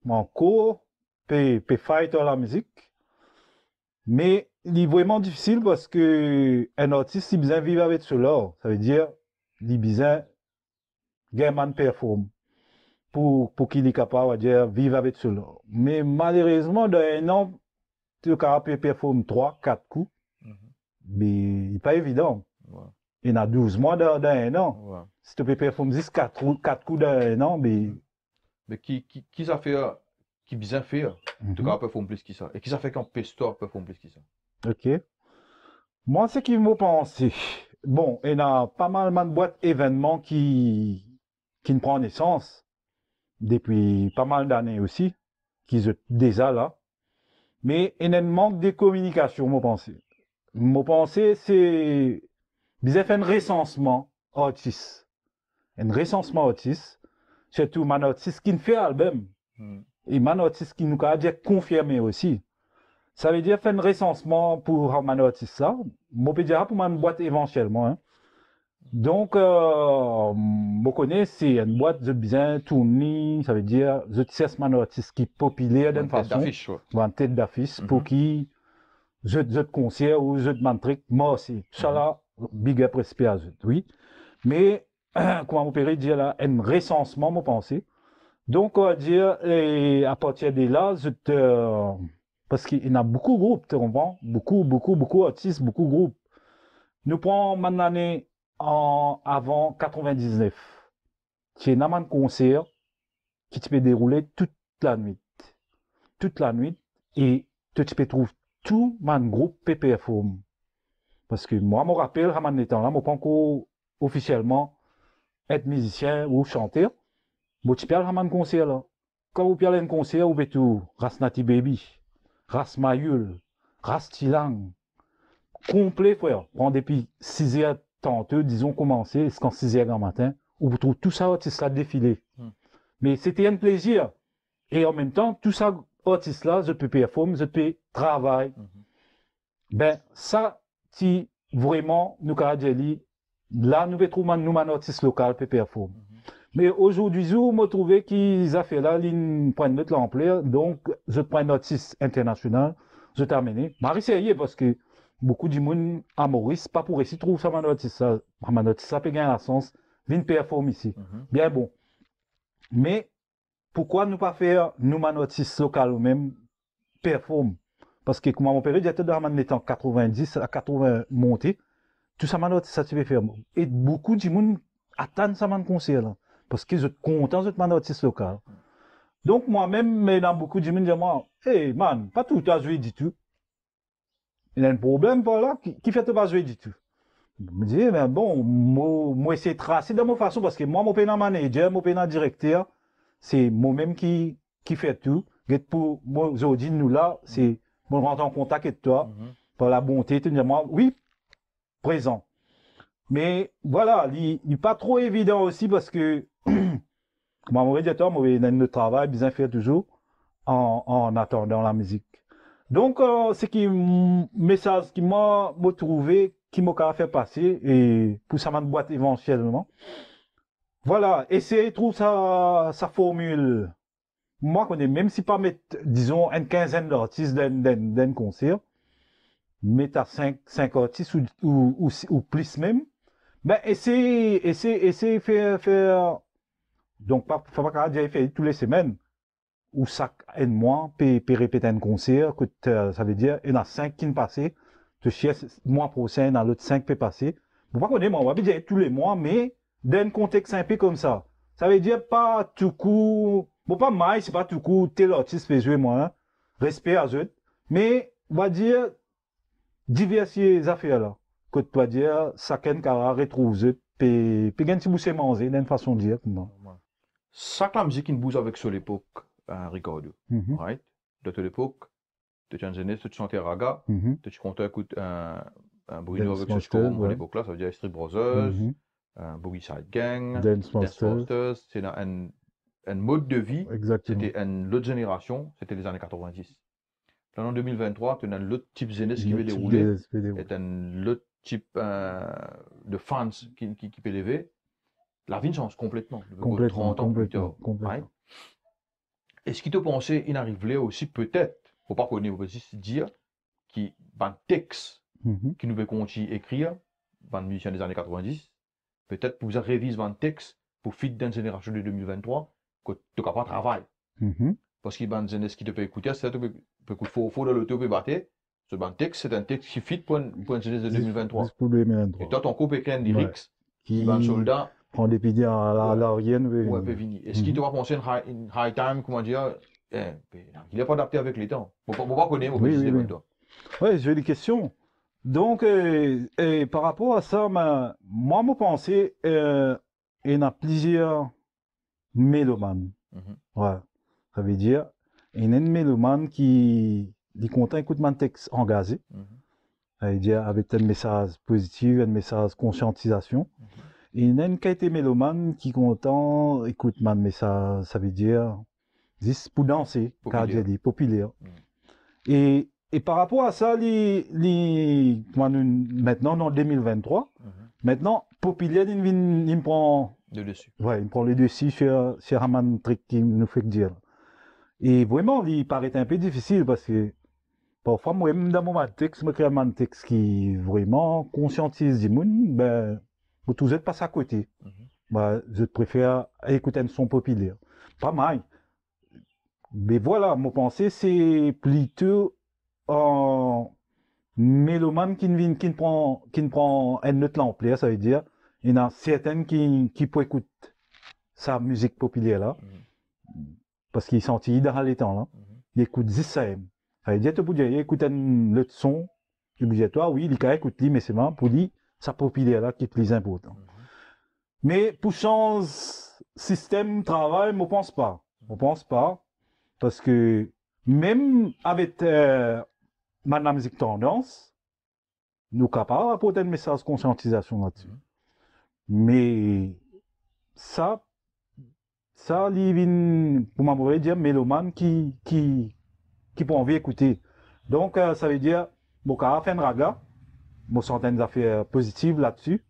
encore, peut fight dans la musique. Mais, il est vraiment difficile parce que un artiste, il besoin vivre avec cela. Ça veut dire, il besoin, gamin performe. pour qu'il est capable de vivre avec cela. Mais malheureusement, dans un an, tu es capable de performer 3, 4 coups, mais il n'est pas évident. Ouais. Il y en a 12 mois dans un an. Ouais. Si tu peux performer 10, 4 coups dans un an, mais... Mais qui ça fait, qui bien fait, tu es capable de performer plus que ça. Et qui ça fait qu'un pestor performe plus que ça. Ok. Moi, ce qui m'a pensé, bon, il y a pas mal de boîtes événements qui ne prennent naissance depuis pas mal d'années aussi, qui sont déjà là. Mais il y a un manque de communication, moi pensé. Moi pensé, c'est, ils ont fait un recensement artiste. Un recensement artiste, surtout man artiste qui ne fait album. Et man artiste qui nous a déjà confirmé aussi. Ça veut dire faire un recensement pour man artiste là. Moi peux dire pour man boîte éventuellement. Hein. Donc, je connais, c'est une boîte de bien tournée, ça veut dire, je sais man artiste qui est populaire d'une façon. Une tête d'affiche pour qui je concert ou je mantrique, moi aussi. Ça là, big up respect à eux, oui. Mais, comment on peut dire là, un recensement, moi pensé. Donc, on va dire, et à partir de là, parce qu'il y en a beaucoup de groupes, tu comprends? Beaucoup d'artistes, beaucoup de groupes. Nous prenons maintenant l'année avant 99. C'est un concert qui te peut dérouler toute la nuit. Toute la nuit. Et tu peux trouver tout mon groupe PPFOM. Parce que moi, je me rappelle, à mon étant là, je ne pas encore officiellement être musicien ou chanteur. Je peux aller à mon concert là. Quand vous parlez d'un concert, vous pouvez tout. Rasnati Baby, Ras Mayul, Ras Tilang. Complet, frère. Prends depuis 6h tantôt, disons, commencer, c'est quand 6h du matin, où vous trouvez tout ça, artiste là, défilé. Mais c'était un plaisir. Et en même temps, tout ça, artiste là, je peux performer, je peux travailler. Ben, ça, si vraiment, nous, avons là, nous pouvons trouver nous, un artiste local, peut performer. Mais aujourd'hui, je me trouve qu'ils ont fait là, ils prennent notre l'ampleur, donc, je prends un artiste international, je termine. Marie, c'est parce que, beaucoup de monde à Maurice, pas pour essayer de trouver ça, ça peut gagner un sens, vient performer ici. Bien bon. Mais, pourquoi ne pas faire, nous, artistes local ou même, performe? Parce que, comme mon père dit, dans les temps 90 à 80 monté, tout ça, ça tu peux faire. Et beaucoup de monde attendent ça, man concert, là. Parce qu'ils sont contents d'être un artiste local. Donc, moi-même, mais dans beaucoup de monde disent, moi, hey, man, pas tout à jouer du tout. Il y a un problème par là qui fait pas jouer du tout. Je me dis, mais bon, moi, c'est tracé de ma façon parce que moi, mon pénal manager, mon pénal directeur, c'est moi-même qui fait tout. Et pour moi, aujourd'hui, nous là, c'est, moi, rentrer en contact avec toi, par la bonté, tu me dis, moi, oui, présent. Mais voilà, il n'est pas trop évident aussi parce que, comme mon médiateur, moi, il a notre travail, bien fait toujours, en attendant la musique. Donc, c'est qui message qui m'a trouvé, qui m'a fait passer, et pour ça m'a boîte éventuellement. Voilà, essayez de trouver sa formule. Moi, je connais, même si pas mettre, disons, une quinzaine d'artistes d'un concert, mettre à 5 artistes ou plus même, ben, essayez de faire, donc, faut pas dire faire toutes les semaines ou chaque mois, peut répéter un concert, que ça veut dire, il y en a 5 qui ne passent, tu cherches, mois prochain, dans l'autre 5 peut passer. Vous pas connaître, moi, on va dire tous les mois, mais dans un contexte un peu comme ça. Ça veut dire pas tout coup, bon, pas mal, c'est pas tout coup, tel artiste peut jouer, moi, hein, respect à eux, mais, on va dire, diversifier les affaires là. Que tu vas dire, chacun qui a retrouvé eux, peut gagner un petit bout de manger, d'une façon de dire, comment. Ça, la musique qui bouge avec sur l'époque, Ricardo. Right? De toute l'époque, tu as jeunesse, tu chantais raga, tu comptais écouter un Bruno avec ce storm à l'époque là, ça veut dire Street Brothers, Boogie Side Gang, Dance Masters, c'est un mode de vie, c'était une autre génération, c'était les années 90. Là, en 2023, tu as un autre type de jeunesse qui veut dérouler, et un autre type de fans qui peut lever. La vie change complètement. Depuis 30 ans plus tard. Right? Est-ce qu'il te pensait, il arriverait aussi peut-être, faut pas qu'on ait aussi dire, qui un texte qui nous veut continuer à écrire, dans musicien des années 90, peut-être pour réviser un texte pour fit d'une génération de 2023, que tu n'as pas de travail. Mhm. Parce qu'il y a des gens qui te peuvent écouter, c'est tu peux écouter faux dans l'auto, peut battre. Ce texte, c'est un texte qui fit pour une jeunesse de 2023. Juste pour 2023. Et toi, ton couple écrit un Ouais. lyrics qui va un soldat. Prend des pidis à Ouais. la Rienne. Ouais, peut venir. Est-ce qu'il te va penser une high time, comment dire, il n'est pas adapté avec les temps. On ne va pas connaître, on peut Oui, décider oui, oui. maintenant. Oui, j'ai des questions. Donc, par rapport à ça, moi, je pensais, il y a plusieurs mélomanes. Mhm. Ouais. Ça veut dire, il y a une mélomane qui est content d'écouter mon texte engagé. Mhm. Ça veut dire, avec un message positif, un message conscientisation. Et il y a une qui a été mélomane qui est content écoute mon message, ça veut dire, juste pour danser, car Populaire. j'ai dit populaire. Mhm. Et par rapport à ça, maintenant, en 2023, Mhm. maintenant, populaire, il me prend, De dessus. ouais, il me prend les dessus sur un truc qui nous fait dire. Et vraiment, il paraît un peu difficile parce que parfois, moi, même dans mon texte, je crée un texte qui vraiment conscientise du monde, ben, vous tous êtes passé à côté. Mhm. Ben, je préfère écouter un son populaire. Pas mal. Mais voilà, mon pensée, c'est plutôt en mélomane qui ne prend un autre ampleur, ça veut dire, il y en a certaines qui peuvent écouter sa musique populaire là, parce qu'ils sont dans les temps là, ils écoutent juste ça. Ça veut dire, tu peux dire, ils écoutent le son, obligatoire, oui, ils écoutent, mais c'est marrant, pour lui, sa populaire là qui est plus important. Mais pour changer système travail, je ne pense pas. Je ne pense pas, parce que même avec ma musique tendance, nous sommes capables d'apporter un message de conscientisation là-dessus. Mais ça, pour m'avoir dire, mélomane qui peut envie d'écouter. Donc, ça veut dire, bon, quand on fait un raga, bon, certaines affaires positives là-dessus.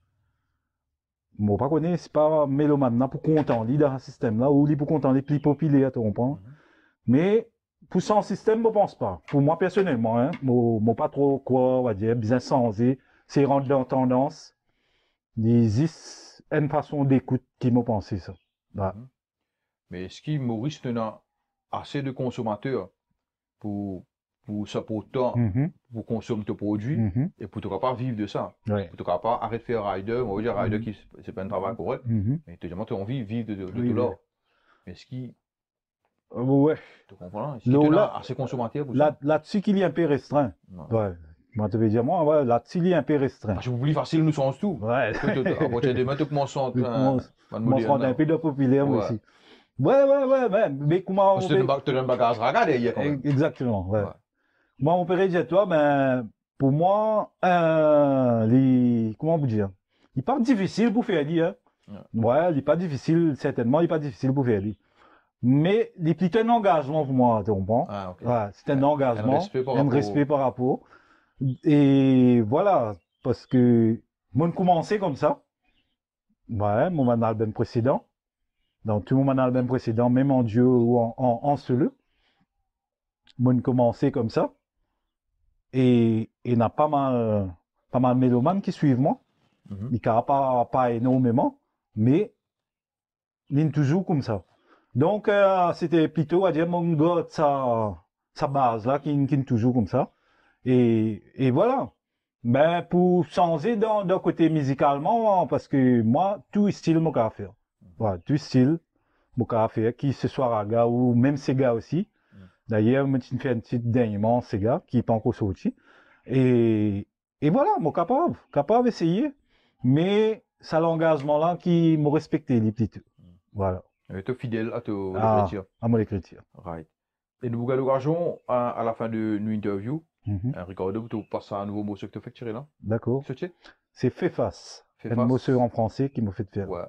Bon, pas connaître, c'est pas mélomane là pour content, lui, dans un système là, ou lui pour content, les plus populaires, tu comprends? Mais, pour son système, je pense pas. Pour moi, personnellement, hein, moi, pas trop quoi, on va dire, bien sensé, c'est rentrer dans tendance. Il existe une façon d'écoute qui m'a pensé ça. Ouais. Mais est-ce qu'il Maurice a assez de consommateurs pour supporter, pour consommer tes produits et pour ne pas vivre de ça? Ouais. Pour ne pas arrêter de faire rider, on va dire rider qui c'est pas un travail correct, mais tu as envie de vivre de tout là. Mais est-ce qu'il Ouais. tu comprends? Est-ce qu'il a assez de consommateurs pour ça? Là-dessus, qu'il est un peu restreint. Ouais. Moi, tu veux dire, moi, ouais, là-dessus, il est un peu restreint. Parce que vous voulez facile, nous sommes tout. Ouais. À partir de maintenant, tu commences à rendre un peu de populaire aussi. Ouais. Mais comment on peut... Parce que tu as un bagage raga derrière quand même. Exactement, ouais. Moi, on peut dire, toi, ben, pour moi, comment vous dire? Il n'est pas difficile pour faire dire. Ouais, il n'est pas difficile, certainement, il n'est pas difficile pour faire dire. Mais il est plutôt un engagement pour moi, tu comprends? Ah, okay. Ouais, c'est un engagement, un respect par rapport. Et voilà, parce que moi, commencé comme ça. Ouais, mon album précédent. Dans tout mon album précédent, même en duo ou en solo. Moi, commencé comme ça. Et il y a pas mal de mélomanes qui suivent moi. Il n'y a pas énormément, mais il est toujours comme ça. Donc, c'était plutôt à dire mon gars, sa base là, qui est toujours comme ça. Et voilà. Ben, pour changer d'un côté musicalement, parce que moi, tout style, mon gars faire. Voilà, tout style, mon gars faire, qui ce soit raga ou même Sega aussi. D'ailleurs, je me fais un petit dernièrement Sega, qui n'est pas encore sorti. Et voilà, moi, capable d'essayer. Mais, c'est l'engagement là qui m'a respecté, les petits. Voilà. Et tu es fidèle à ton écriture. À mon écriture. Right. Et nous avons l'occasion, à la fin de nos interviews, Ricardo, tu passes à un nouveau mot que tu fais tirer là. D'accord. C'est fait face. Un mot en français qui m'a fait faire. Ouais.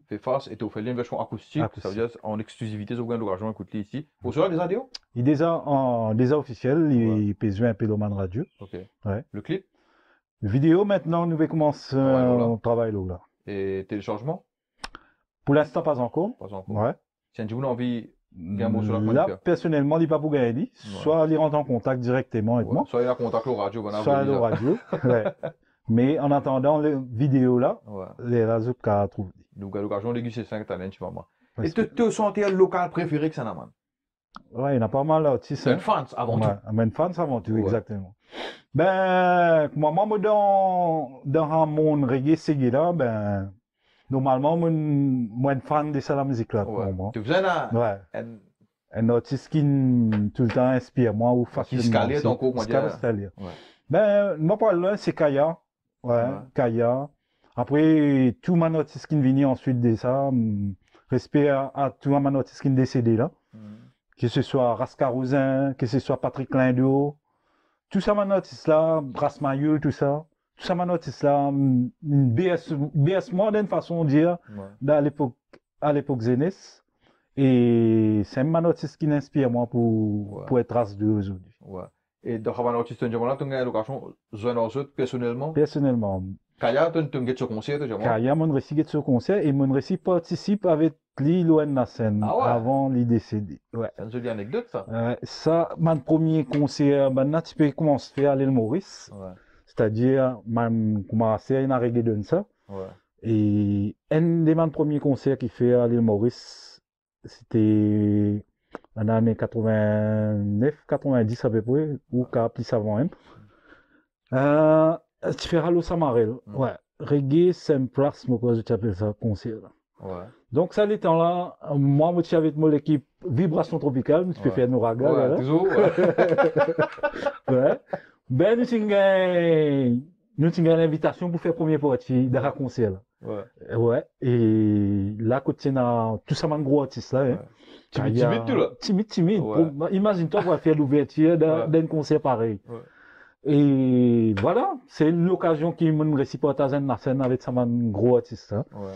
Fait face et tu fais une version acoustique. Ça veut dire en exclusivité, vous avez l'occasion d'écouter ici. Vous savez des radios? Il est déjà officiel, il peut jouer un Péloman Radio. Ok. Ouais. Le clip? La vidéo, maintenant, nous allons commencer le travail là. Et téléchargement? Pour l'instant, pas encore. Pas encore. Ouais. Si vous avez envie d'un mot sur la là, personnellement, il n'est pas pour gagner. Soit il rentre en contact directement avec moi. Soit il a contact au radio. Soit à la radio. Ouais. Mais en attendant, les vidéos là, les réseaux qu'à trouver. Nous avons l'occasion de déguster 5 talents, tu vois, moi. Et tu sentais le local préféré que ça n'a pas? Ouais, il y en a pas mal d'artistes. C'est une fans avant tout. Ouais, une fans avant tout, Ouais. exactement. Ben, moi, dans un monde reggae, c'est là, ben, normalement, moi, une fan de ça, la musique là, Ouais. pour moi. Tu faisais là, Ouais. Un artiste qui tout le temps inspire moi ou facilement. qui scalait ton cours, moi, Ouais. Ouais. Ben, moi, par là, c'est Kaya. Ouais, Kaya. Après, tout mon artiste qui vient ensuite de ça, respect à tout mon artiste qui est décédé là. Que ce soit Rascarousin, que ce soit Patrick Lindo, tout ça mon artiste là, Brasmayul, tout ça mon artiste là, BS moi d'une façon de dire, à l'époque Zénith. Et c'est un artiste qui m'inspire moi pour être race de aujourd'hui. Ouais. Et dans un artiste, tu as eu l'occasion de jouer personnellement? Personnellement. Kaya, tu as eu ce concert, tu as Kaya, mon récit de ce concert et mon récit participe avec Lilo Nassen avant les décédés. Ouais. C'est une jolie anecdote, ça. Ça, mon premier concert, maintenant, tu peux commencer à faire à l'île Maurice. Ouais. C'est-à-dire, j'ai commencé à reggae de ça. Ouais. Et un de mes premiers concerts qu'il fait à l'île Maurice, c'était en l'année 89, 90 à peu près, ou plus avant même. Tu fais Halo Samarel. Ouais. Reggae, c'est une place, moi, quand je appelle ça, concert. Ouais. Donc, ça, les temps-là, moi, je suis avec mon équipe Vibration Tropicale, tu peux faire nos ragas. Ouais, toujours. Ouais. Ben, nous avons une invitation pour faire première partie de la concert. Ouais. Ouais. Et là, quand tu as tout ça, un gros artiste là. Ouais. Timide, tout là. Timide. Ouais. Imagine-toi, on va faire l'ouverture d'un concert pareil. Ouais. Et voilà, c'est l'occasion qui me récite partager la scène avec ça, un gros artiste. Hein. Ouais.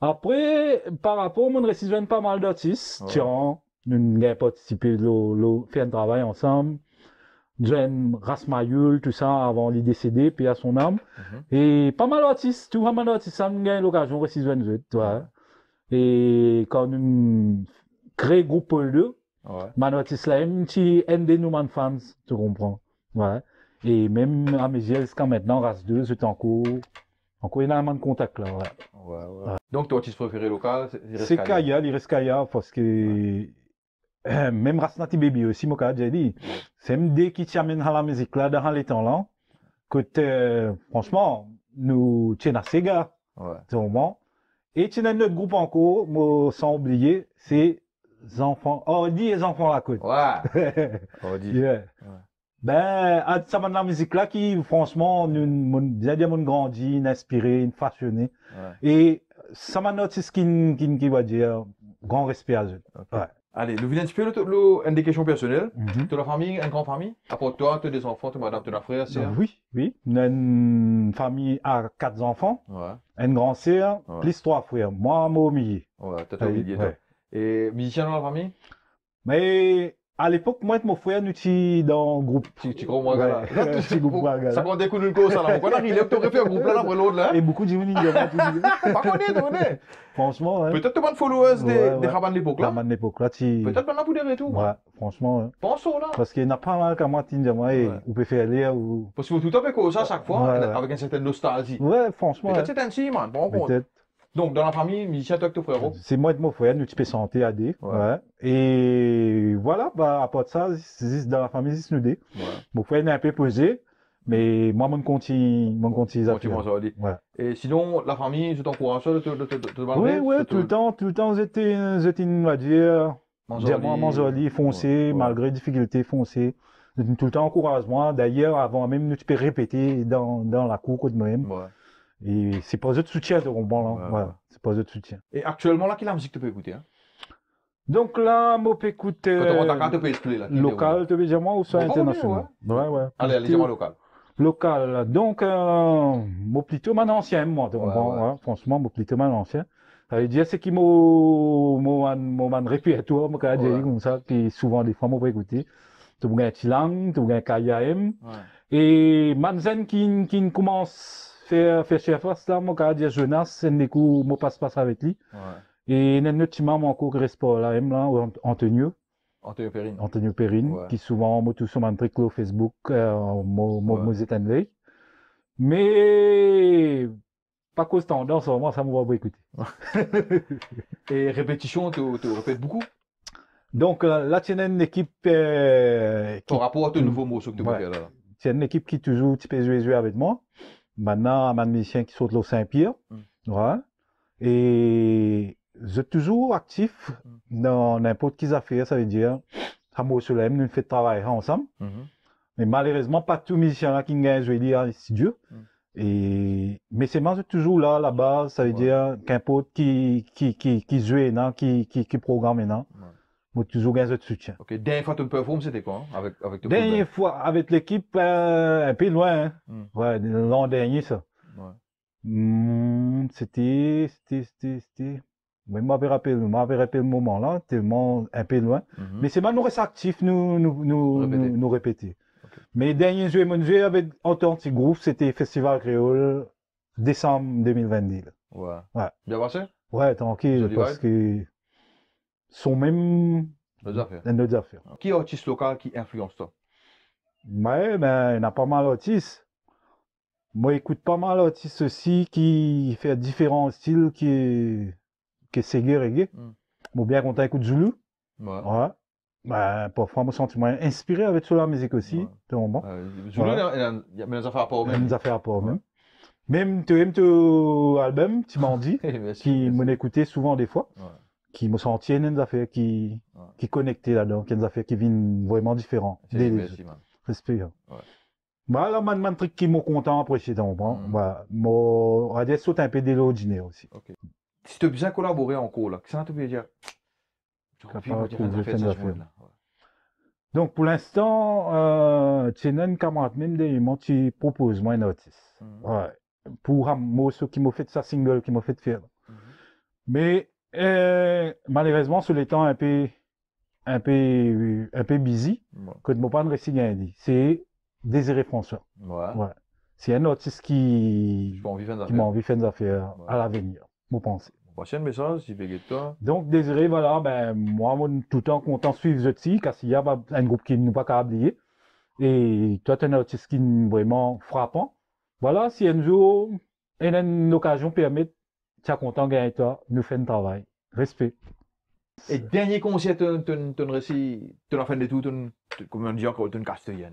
Après, par rapport, on récite pas mal d'artistes. Tiens, nous avons participé, fait un travail ensemble. J'aime Rasmayul, tout ça, avant de décéder, puis à son âme. Et pas mal d'artistes, tout mal d'artistes, ça nous a l'occasion de réciter un jeu, Et quand nous créons groupe Paul 2, man artiste là, un petit ND nous man fans, tu comprends. Ouais. Et même à mes yeux, jusqu'à maintenant, Race 2, c'est encore énormément de contacts là, ouais. Donc, ton artiste préféré local, c'est Kaya, il reste Kaya, parce que, même Rasnati Baby aussi, moi, j'ai dit, c'est MD qui t'amène à la musique là, dans les temps là, que franchement, nous, tiens à Sega, c'est moment. Et tiens notre groupe encore, moi, sans oublier, c'est les enfants, les enfants la côte. Ouais. Yeah. Ben, ça m'a la musique là qui, franchement, bien dire, mon grandi, inspiré, passionné. Et ça m'a noté ce qui va dire, grand respect à eux. Ouais. Allez, nous venons un petit peu une des questions personnelles. Tu as la famille, une grande famille? À part toi, tu as des enfants, tu as madame, tu as frère, sœur? Oui. On a une famille à 4 enfants. Ouais. Une grande sœur, plus 3 frères. Moi, au milieu. Ouais, tu as au milieu. Ouais. Et musicien dans la famille? Mais, à l'époque, moi et mon frère, nous étions dans un groupe. Tu crois, moi, là? Ça prend des coups de cause, ça, là. Quand on arrive, tu aurais fait un groupe là, après l'autre, là. Et beaucoup de gens, pas connaître. Franchement, hein. Peut-être tu as des followers des Raban de l'époque, là. Raban de l'époque, là, peut-être pas pour des retours. Ouais, franchement, hein. Pensons, là. Parce qu'il n'y a pas mal qu'à moi, ou peut faire lire, ou. Parce qu'il faut tout à fait cause ça chaque fois, avec une certaine nostalgie. Ouais, franchement. Peut-être c'est ainsi, man. Bon, peut-être. Donc, dans la famille, musicien, toi, ton frère. C'est moi et mon frère, nous, tu peux santé à D. Ouais. Et voilà, bah, à part ça, dans la famille, c'est nous D. Ouais. Mon frère est un peu posé, mais moi, je continue à faire. Ouais. Et sinon, la famille, je t'encourage de te marier? Oui, tout le temps, j'étais, on va dire, mangeoli, foncé, malgré difficulté, foncé. Tout le temps encouragement. D'ailleurs, avant même, nous, tu peux répéter dans la cour de même. Ouais. Et c'est pas eux de soutien, tu comprends, là. Voilà. C'est pas eux de soutien. Et actuellement, là, quelle musique tu peux écouter, hein? Donc là, moi, je peux écouter. Quand tu peux expliquer, là. Local, tu veux dire moi, ou soit international? Ouais. Allez, dis-moi local. Local. Donc, moi, plutôt mon ancien, moi, tu comprends, franchement, moi, plutôt mon ancien. Ça veut dire, c'est qui mon répertoire, moi, quand j'ai comme ça, qui souvent, des fois, moi, peux écouter. Tu as un Tilang, tu as un KIAM. Et Manzen qui commence faire chef là, moi, quand dire Jonas, c'est des coups, moi, passe avec lui. Ouais. Et notre petit membre encore qui reste pas là, Antonio Perrine, qui souvent, moi, tout sur mon truc, au Facebook, moi, Stanley. Mais, pas cause tendance, moi, ça me va pas écouter. Et répétition, tu répètes beaucoup Donc, là, tu as une équipe par rapport à ton nouveau morceau que tu peux ouais. faire là. C'est une équipe qui toujours tu peux jouer avec moi. Maintenant, un musicien qui saute le Saint-Pierre. Ouais. Et je suis toujours actif dans n'importe quelle affaire, ça veut dire, à Mosulem, nous faisons travailler ensemble. Mais malheureusement, pas tous les musiciens là qui gagnent jouer dans les studios. Mais c'est moi toujours là, la base, ça veut dire qu'importe qui joue, qui programme maintenant. Moi, toujours gagner de soutien. Ok, dernière fois que tu performes, c'était quoi avec ton Dernière fois, avec l'équipe, un peu loin, hein. Ouais, l'an dernier, ça. C'était. Mais je m'avais rappelé le moment là, tellement un peu loin. Mais c'est mal, nous restons actifs, nous répéter. Okay. Mais dernier jeu, mon jeu avec Authentic Group, c'était Festival Créole, décembre 2022. Ouais. Bien passé? Ouais, tranquille, parce que sont même nos affaires. Nos affaires. Qui est artiste local qui influence toi? Ouais, ben, il y en a pas mal d'artistes. Moi, j'écoute pas mal d'artistes aussi qui fait différents styles, qui est reggae. Moi, bien content écoute Zulu. Ouais. Ben, parfois, je me sens inspiré avec sur la musique aussi. Bon. Zulu, il y a des affaires à part même. Des affaires à part même. Même, tu aimes ton album, tu m'en dis, qui m'ont écouté souvent des fois. Qui me sentent des affaires qui connectent là-dedans, qui des affaires qui viennent vraiment différentes. Respect. Bah, là, man, truc qui m'a content après, c'est bon. Bah, moi, radio saute un peu de l'ordinaire aussi. Ok. Si tu as besoin de collaborer en cours, là, qu'est-ce que tu veux dire? Donc, pour l'instant, tu as une camarade, même des mots, tu proposes, moi, un artiste. Ouais. Pour moi, ceux qui m'ont fait sa single, qui m'ont fait faire. Mais, malheureusement, sur les temps un peu busy, que de pas réussi à dire. C'est Désiré François. Ouais. C'est un artiste qui m'a envie de faire des affaires à l'avenir, vous pensez. Prochain message, si vous toi. Donc, Désiré, voilà, ben, moi, tout le temps content de suivre ce petit, car il y a un groupe qui n'est pas capable d'oublier. Et toi, tu es un artiste qui est vraiment frappant. Voilà, si un jour, il y a une occasion permet, tu es content de gagner toi, nous faire un travail. Respect. Et dernier concert, tu as réussi, tu as fait de tout, comme on dit encore, tu as castellan.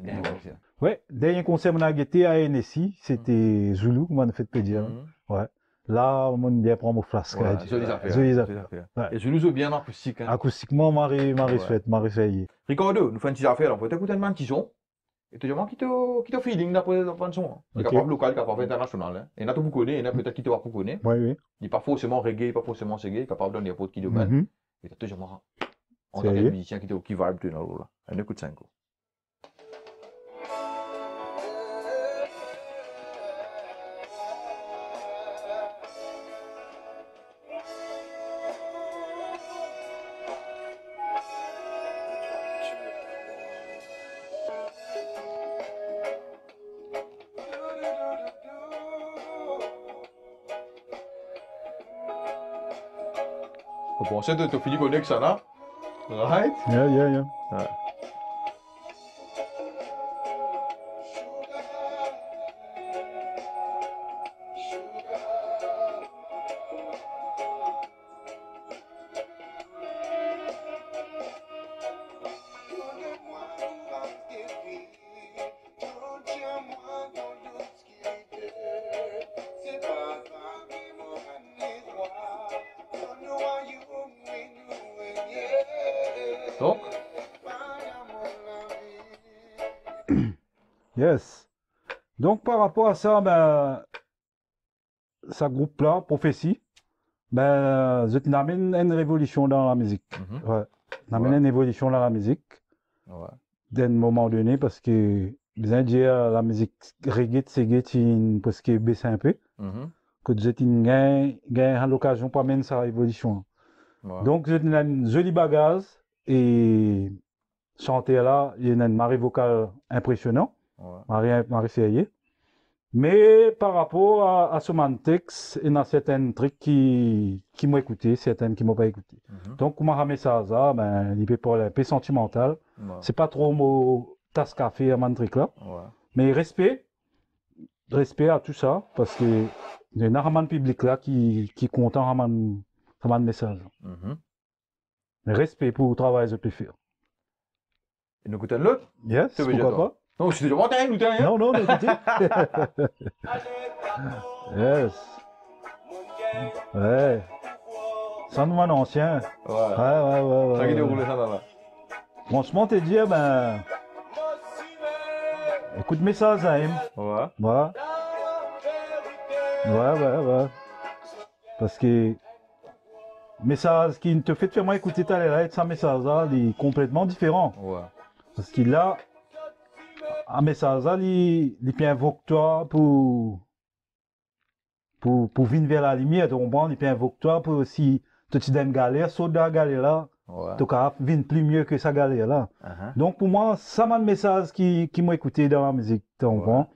Ouais, dernier concert, on a guetté à NSI, c'était Zulu, comme on a fait te dire. Ouais. Là, on a bien prendre mon flasque. Jolies affaires. Et Zulu, c'est bien acoustique. Acoustiquement, Marie fait. Ricardo, nous faisons une petite affaire, on peut t'écouter un petit son. Et tu dis, qui te feeling d'après le son? Il est capable local, capable international. Et il y en a tout vous connaissez, il y en a peut-être qui te va vous connaître. Oui. Il n'est pas forcément reggae, pas forcément reggae, capable de n'importe qui domaine. Et tu dis, en tant que musicien qui vibe de nous là. On écoute ça. Bon, c'est de fini avec ça là. Right? Yeah. Donc? Yes. Donc, par rapport à ça, ben, ça groupe-là, Prophétie, ben, je t'amène une révolution dans la musique. Ouais. T'amène une évolution dans la musique. Ouais. D'un moment donné, parce que, bien dire, la musique reggae, c'est parce que baisse un peu. Que tu as l'occasion pour amener sa révolution. Ouais. Donc, j'ai une jolie bagage et chanter là, il y a une marée vocale impressionnante. Ouais. Marie Ferrier. Mais par rapport à ce texte, il y a certains trucs qui m'ont écouté, certains qui m'ont pas écouté. Donc, comment ramener ça, ben, il peut pas un peu sentimental. C'est pas trop mon tasse café à mon truc là. Mais respect à tout ça, parce que Il y a un public là qui content un message. Respect pour le travail que tu fais. Et nous écoutons l'autre? Yes, pourquoi pas? Non, je suis déjà monté, nous t'as Non, écoutez. Yes. Ouais. Sandman ancien. Ouais. Ça qui déroule ça là. Franchement, t'es dit, ben. Écoute mes messages, hein. Ouais. Parce que. Message qui te fait faire écouter ta lettre, ça message là, il est complètement différent. Ouais. Parce qu'il a un message là, il invoque toi pour venir vers la lumière, tu comprends? Il invoque toi pour si tu as une galère, saute dans la galère là, tu vas venir plus mieux que sa galère là. Donc pour moi, ça m'a un message qui m'a écouté dans la musique, tu comprends?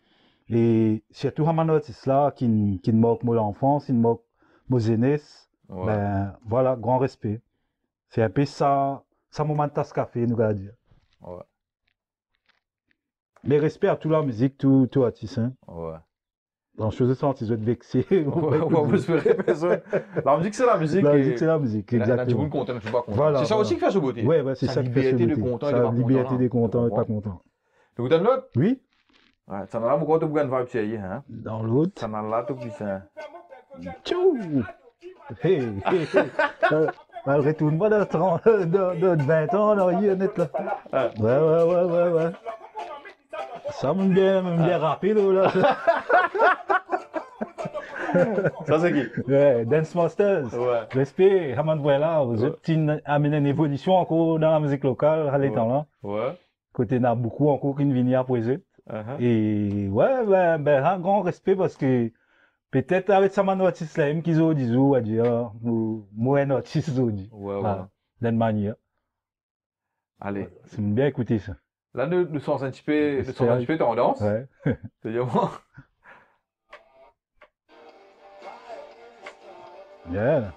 Et surtout un artiste là qui moque mon enfance, qui moque mon jeunesse. Ben voilà, grand respect. C'est un peu ça moment de tasse café, nous allons dire. Ouais. Mais respect à toute la musique, tout artiste. Hein. Ouais. Dans chose de sens, ils vont être vexés. On peut se faire personne. La musique, c'est la musique. La musique, c'est la musique, exactement. Content, je suis pas content. C'est ça aussi qui fait ce beauté. Ouais, c'est ça qui fait ce beauté. La liberté des contents et pas content. Tu goûtes l'autre? Oui. Ouais, ça n'a pas beaucoup de vibe chez hein. Dans l'autre. Ça n'a pas tout puissant. Tchou! Hey. Elle retourne pas de 30, de 20 ans, là, il est net là. Ouais. Ça me bien rapide, là. Ça, c'est qui? Ouais, Dance Masters. Ouais. Respect, Haman voilà, vous êtes amené une évolution encore dans la musique locale, à l'état là. Ouais. Côté, il y a beaucoup encore qui viennent à poser. Et ouais, un grand respect parce que peut-être avec ça, mon artiste là, qui ont dit, à dire, ou moi, un artiste, ouais. D'une manière. Allez. C'est bien écouter ça. Là, nous sommes un petit peu tendance. Ouais. C'est-à-dire moi. Yeah.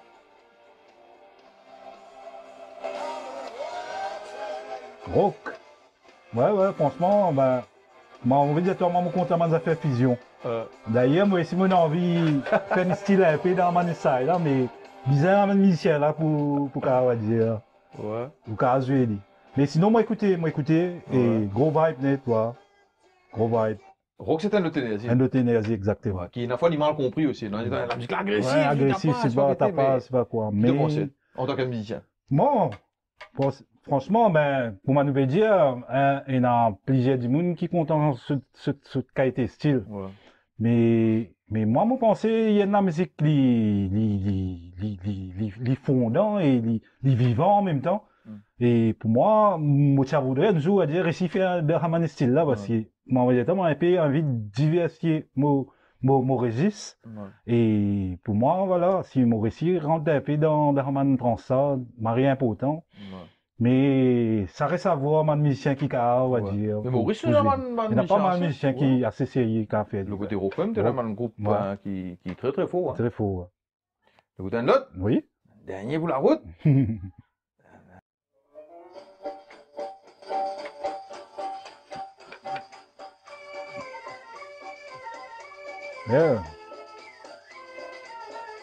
Rock. Ouais, franchement, ben, on va dire, moi, mon compte à ma affaire fusion. D'ailleurs, moi, si mon envie de faire un style un peu dans mon style, là, mais bizarre, un musicien là pour qu'on dire. Ouais. Pour qu'on jouer. Mais sinon, moi, écoutez, et gros vibe net, quoi. Gros vibe. Rock, c'est un autre énergie. Un autre énergie, exactement. Ouais, qui, une fois, il mal compris aussi. Non, la musique agressive. Ouais, agressive, c'est pas quoi. Mais. En tant que musicien. Bon, franchement, ben, pour ma nouvelle dire, il y a plusieurs du monde qui content ce qualité style. Ouais. Mais moi, mon pensée, il y a de la musique li fondant et li vivant en même temps. Et pour moi, je voudrais un jour dire ici faire de Raman style là parce que moi, j'ai tellement un peu envie de diversifier mon registre. Et pour moi, voilà, si mon récit rentre un peu dans Raman prend ça, rien important. Mais ça reste à voir un musicien qui a, on va dire. Mais Maurice, c'est un musicien. Il n'y a pas un musicien qui est assez sérieux qui a fait. Le côté rock, c'est un groupe qui est très très fort. Très fort. Le côté l'autre? Oui. Dernier pour la route. Yeah.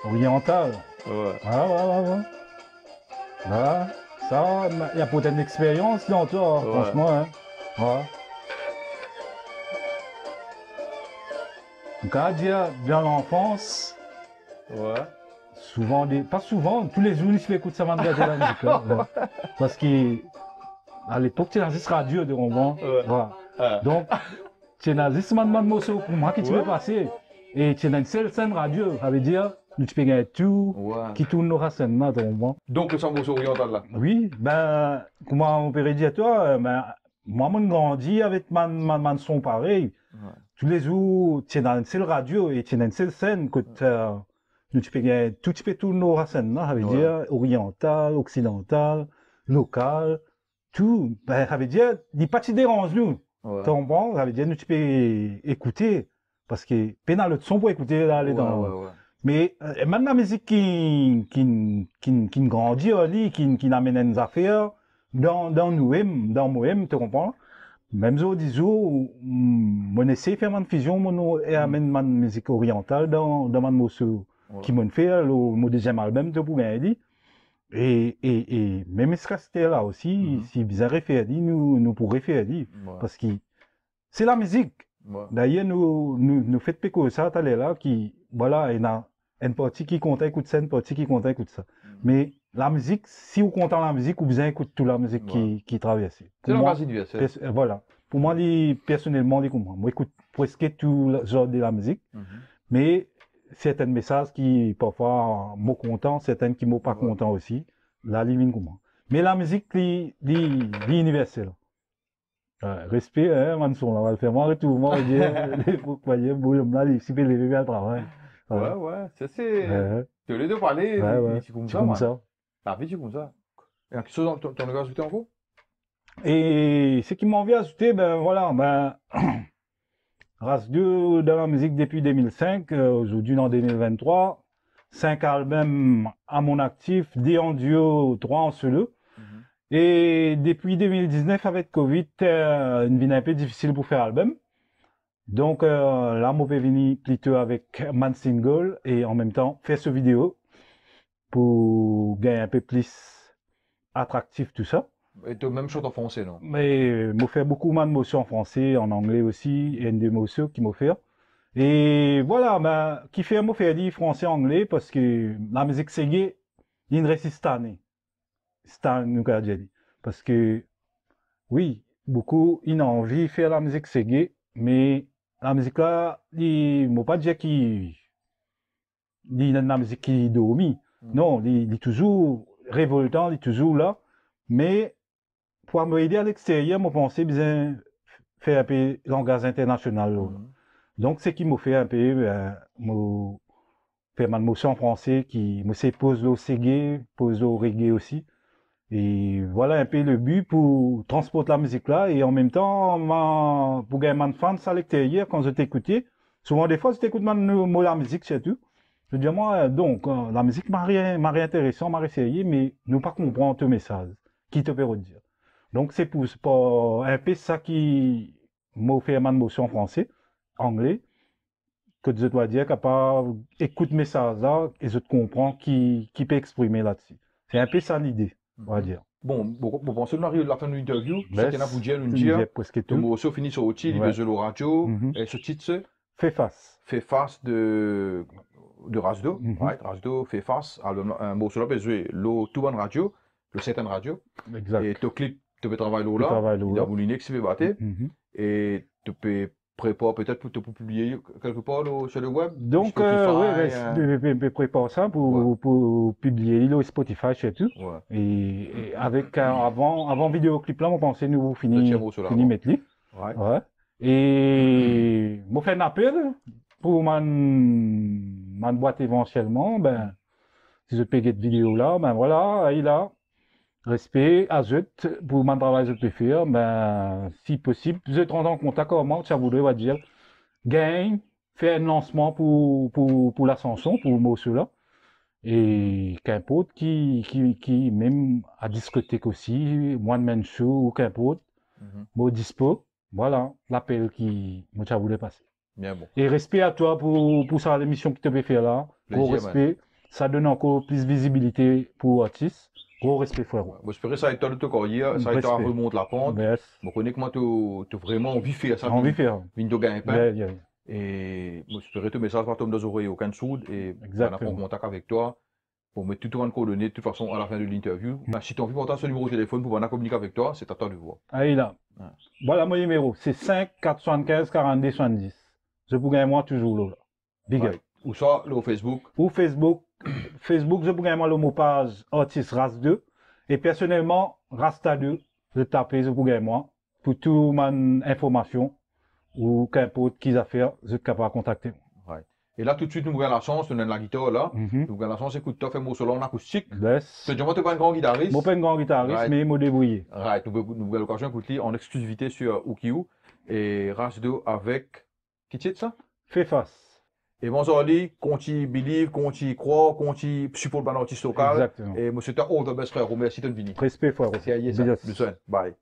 Oriental. Ouais. Là, ça, il y a peut-être une expérience dans toi, franchement. Hein. Ouais. Quand dire dans l'enfance, souvent, pas souvent, tous les jours, je écoute ça va de la musique. Hein, parce que à l'époque, tu as juste radio de roman. Donc, tu as juste un morceau pour moi qui tu veux passer. Et tu as une seule scène radio, ça veut dire, tu peux gagner tout qui tourne au scène là, de roman. Donc, le morceau oriental là? Oui, ben, comment on peut dire toi, ben, moi, je grandis avec mon son pareil. Tous les jours, tu es dans une seule radio et tu es dans une seule scène que tu peux gagner tout, tu peux tourner au scène là, ça veut dire oriental, occidental, local, tout. Ben, ça veut dire, il n'y a pas de dérange nous. Tu comprends? Ça veut dire, tu peux écouter. Parce que, pénal le son pour écouter, là, aller dans. Mais, même la musique qui grandit, qui amène des affaires, dans nous-mêmes, tu comprends? Même jour, 10 jours, on essaie de faire une fusion, et amène une musique orientale dans mon morceau qui m'a fait, le deuxième album, de pour gagner. Et même ce c'était là aussi, si vous avez fait, nous pourrions faire, parce que c'est la musique. D'ailleurs, nous faites péco ça, t'as là, qui, voilà, il y a une partie qui compte écoute ça, une partie qui compte écoute ça. Mais la musique, si vous comptez la musique, vous écoutez toute la musique qui traverse. C'est langage universel. Voilà. Pour moi, personnellement, moi, j'écoute presque tout le genre de la musique, mais certains messages qui, parfois, m'ont content, certains qui m'ont pas content aussi, la limite comment. Mais la musique, universelle. Respect, hein, Manson, là, on va le faire. Moi, tout, moi, je dis, il faut croire, bouillon, là, il s'y fait lever à travail. Ouais, ça c'est. Tu les deux parler, c'est comme ça. La vie, c'est comme ça. Et quelque chose, tu en as ajouté en gros? Et ce qui m'en vient ajouter, ben voilà, Race 2 dans la musique depuis 2005, aujourd'hui en 2023, 5 albums à mon actif, 10 en duo, 3 en solo. Et depuis 2019, avec Covid, une vie un peu difficile pour faire album. Donc là, je vais venir plutôt avec Man Single et en même temps faire ce vidéo pour gagner un peu plus attractif tout ça. Et tu même chantes en français, non? Mais je fais beaucoup de morceaux en français, en anglais aussi, et des morceaux qui m'ont fait. Et voilà, qui fait me faire dire français, anglais, parce que la musique c'est gay, il reste cette année. Nous dit. Parce que, oui, beaucoup, ils ont envie de faire la musique c'est gay, mais la musique là, il ne pas dire qu'il y a la musique qui dormit. Non, il est toujours révoltant, il est toujours là, mais pour m'aider à l'extérieur, je pensais bien faire un peu langage international. Donc, ce qui m'a fait un peu, faire ma motion en français, qui me sait pose le reggae, pose le reggae aussi. Et voilà un peu le but pour transporter la musique là, et en même temps, pour gagner un fan à l'extérieur, quand je t'écoutais, souvent des fois, je t'écoute la musique, c'est tout. Je dis, moi, donc, la musique m'a rien intéressant, m'a essayé, mais ne pas comprendre ton message, qui te peut dire. Donc, c'est pour un peu ça qui m'a fait ma motion en français, anglais, que je dois dire capable d'écouter mes messages là et je te comprends qui peut exprimer là-dessus. C'est un peu ça l'idée, on va dire. Bon, c'est la fin de l'interview. C'est qu'il a pour dire, le morceau finit sur outil, il veut le radio, et ce titre c'est Fais face. Fais face de Rasdo, Rasdo fait face, un morceau là, jouer le tout bon radio, le 7 radio. Exact. Et ton clip, tu peux travailler là, il y a un qui se fait battre, et tu peux préparer peut-être pour publier quelque part sur le web. Donc, oui, prépare ça pour publier le Spotify, surtout. Et avec, avant vidéoclip là, on pensait nous finir mettre lui. Et, moi, fait un appel pour ma boîte éventuellement, si je paye cette vidéo là, voilà, il a respect, ajoute, pour mon travail que je peux faire, si possible, je te rends en contact comment ça voudrait dire, gagne, faire un lancement pour la chanson, pour le morceau là, et qu'importe qui, même à discothèque aussi, one man show ou qu'importe, moi dispo, voilà, l'appel qui, moi ça voulait passer. Bien bon. Et respect à toi pour ça, l'émission que tu peux faire là, gros respect, ça donne encore plus de visibilité pour l'artiste. Gros respect, frérot. J'espère que ça a été de te carrière, ça a été à remonter la pente. Je connais que moi, tu as vraiment envie de faire ça. Envie de faire. Une de gagner pas. Et j'espère que ton message va tomber dans les oreilles aucun soude et on va prendre contact avec toi pour mettre tout le coordonnées de toute façon à la fin de l'interview. Si tu as envie de porter ce numéro de téléphone pour communiquer avec toi, c'est à toi de voir. Allez là. Voilà mon numéro, c'est 5 475 42 70. Je peux gagner moi toujours là. Big up. Ou soit le Facebook. Ou Facebook. Facebook, je peux gagner moi le mot page artiste Race 2. Et personnellement, Rasta 2, je tape, je peux gagner moi. Pour toute ma information ou qu'importe qui affaire, je suis capable de contacter. Et là, tout de suite, nous avons la chance, nous avons la guitare là. Nous avons la chance, écoute, tu as fait mon solo en acoustique. Tu n'es pas un grand guitariste. Je ne suis pas un grand guitariste, mais je me débrouille. Nous avons l'occasion d'écouter en exclusivité sur Ukiu. Et Race 2 avec. Qui titre ça? Fais face. Et moi, je dis, qu'on y believe, qu'on y croit, qu'on y supporte un artiste local. Exactement. Et moi, c'est un haut de best frère. Merci de venir. Respect, frère. Merci à Yesa. Bye.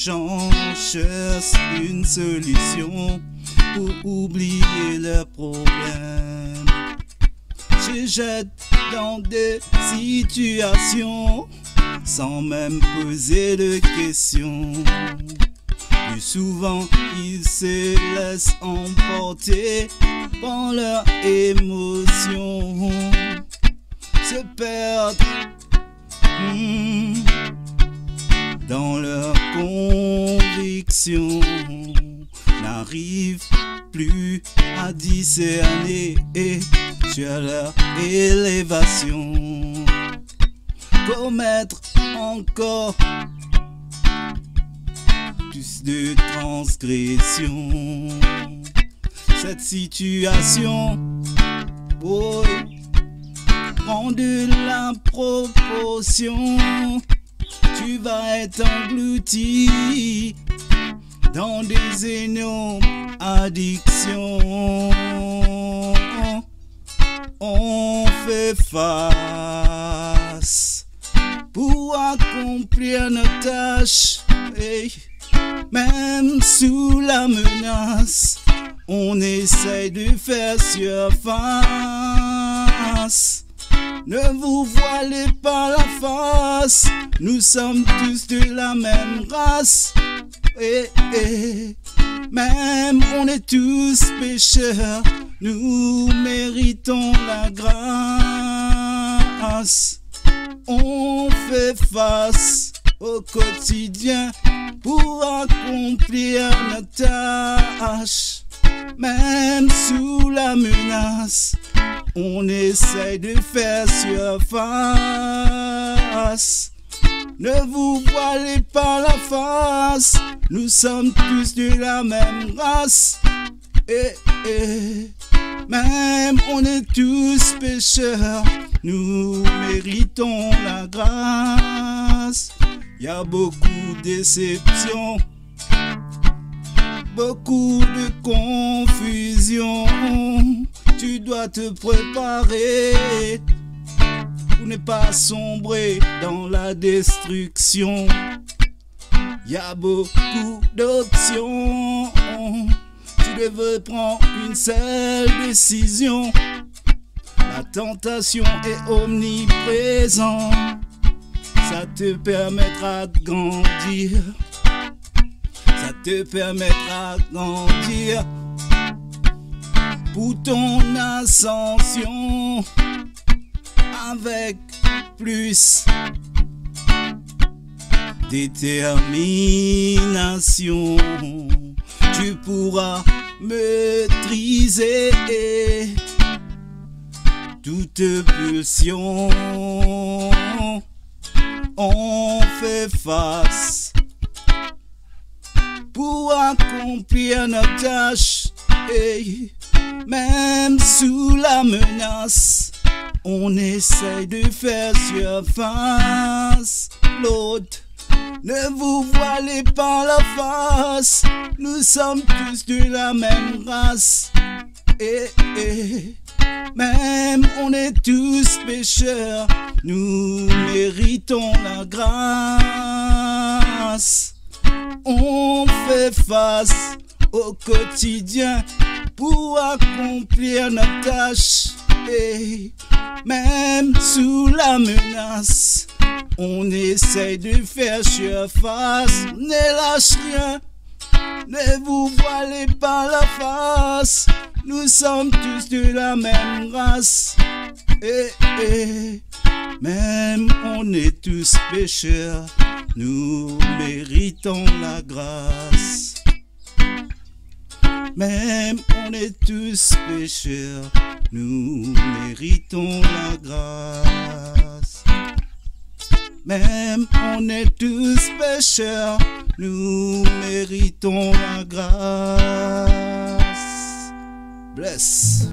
gens cherchent une solution pour oublier leurs problèmes. Se jettent dans des situations sans même poser de questions. Plus souvent, ils se laissent emporter par leurs émotions, se perdent dans leurs convictions, n'arrivent plus à discerner sur leur élévation, commettre encore plus de transgressions. Cette situation, oh, prend de la proportion. Tu vas être englouti dans des énormes addictions. On fait face pour accomplir nos tâches, hey. Même sous la menace, on essaye de faire surface. Ne vous voilez pas la face, nous sommes tous de la même race. Même on est tous pécheurs, nous méritons la grâce. On fait face au quotidien pour accomplir notre tâche. Même sous la menace, on essaye de faire surface. Ne vous voilez pas la face, nous sommes tous de la même race. Même on est tous pécheurs, nous méritons la grâce. Il y a beaucoup de déceptions, beaucoup de confusion. Tu dois te préparer pour ne pas sombrer dans la destruction. Il y a beaucoup d'options, tu devrais prendre une seule décision. La tentation est omniprésente, ça te permettra de grandir. Ça te permettra de grandir pour ton ascension avec plus détermination. Tu pourras maîtriser toute pulsion. On fait face pour accomplir notre tâche, même sous la menace, on essaye de faire surface. L'autre, ne vous voilez pas la face, nous sommes tous de la même race. Même on est tous pécheurs, nous méritons la grâce. On fait face au quotidien pour accomplir notre tâche. Même sous la menace, on essaye de faire surface. Ne lâche rien, ne vous voilez pas la face, nous sommes tous de la même race. Même on est tous pécheurs, nous méritons la grâce. Même on est tous pécheurs, nous méritons la grâce. Même on est tous pécheurs, nous méritons la grâce. Bless.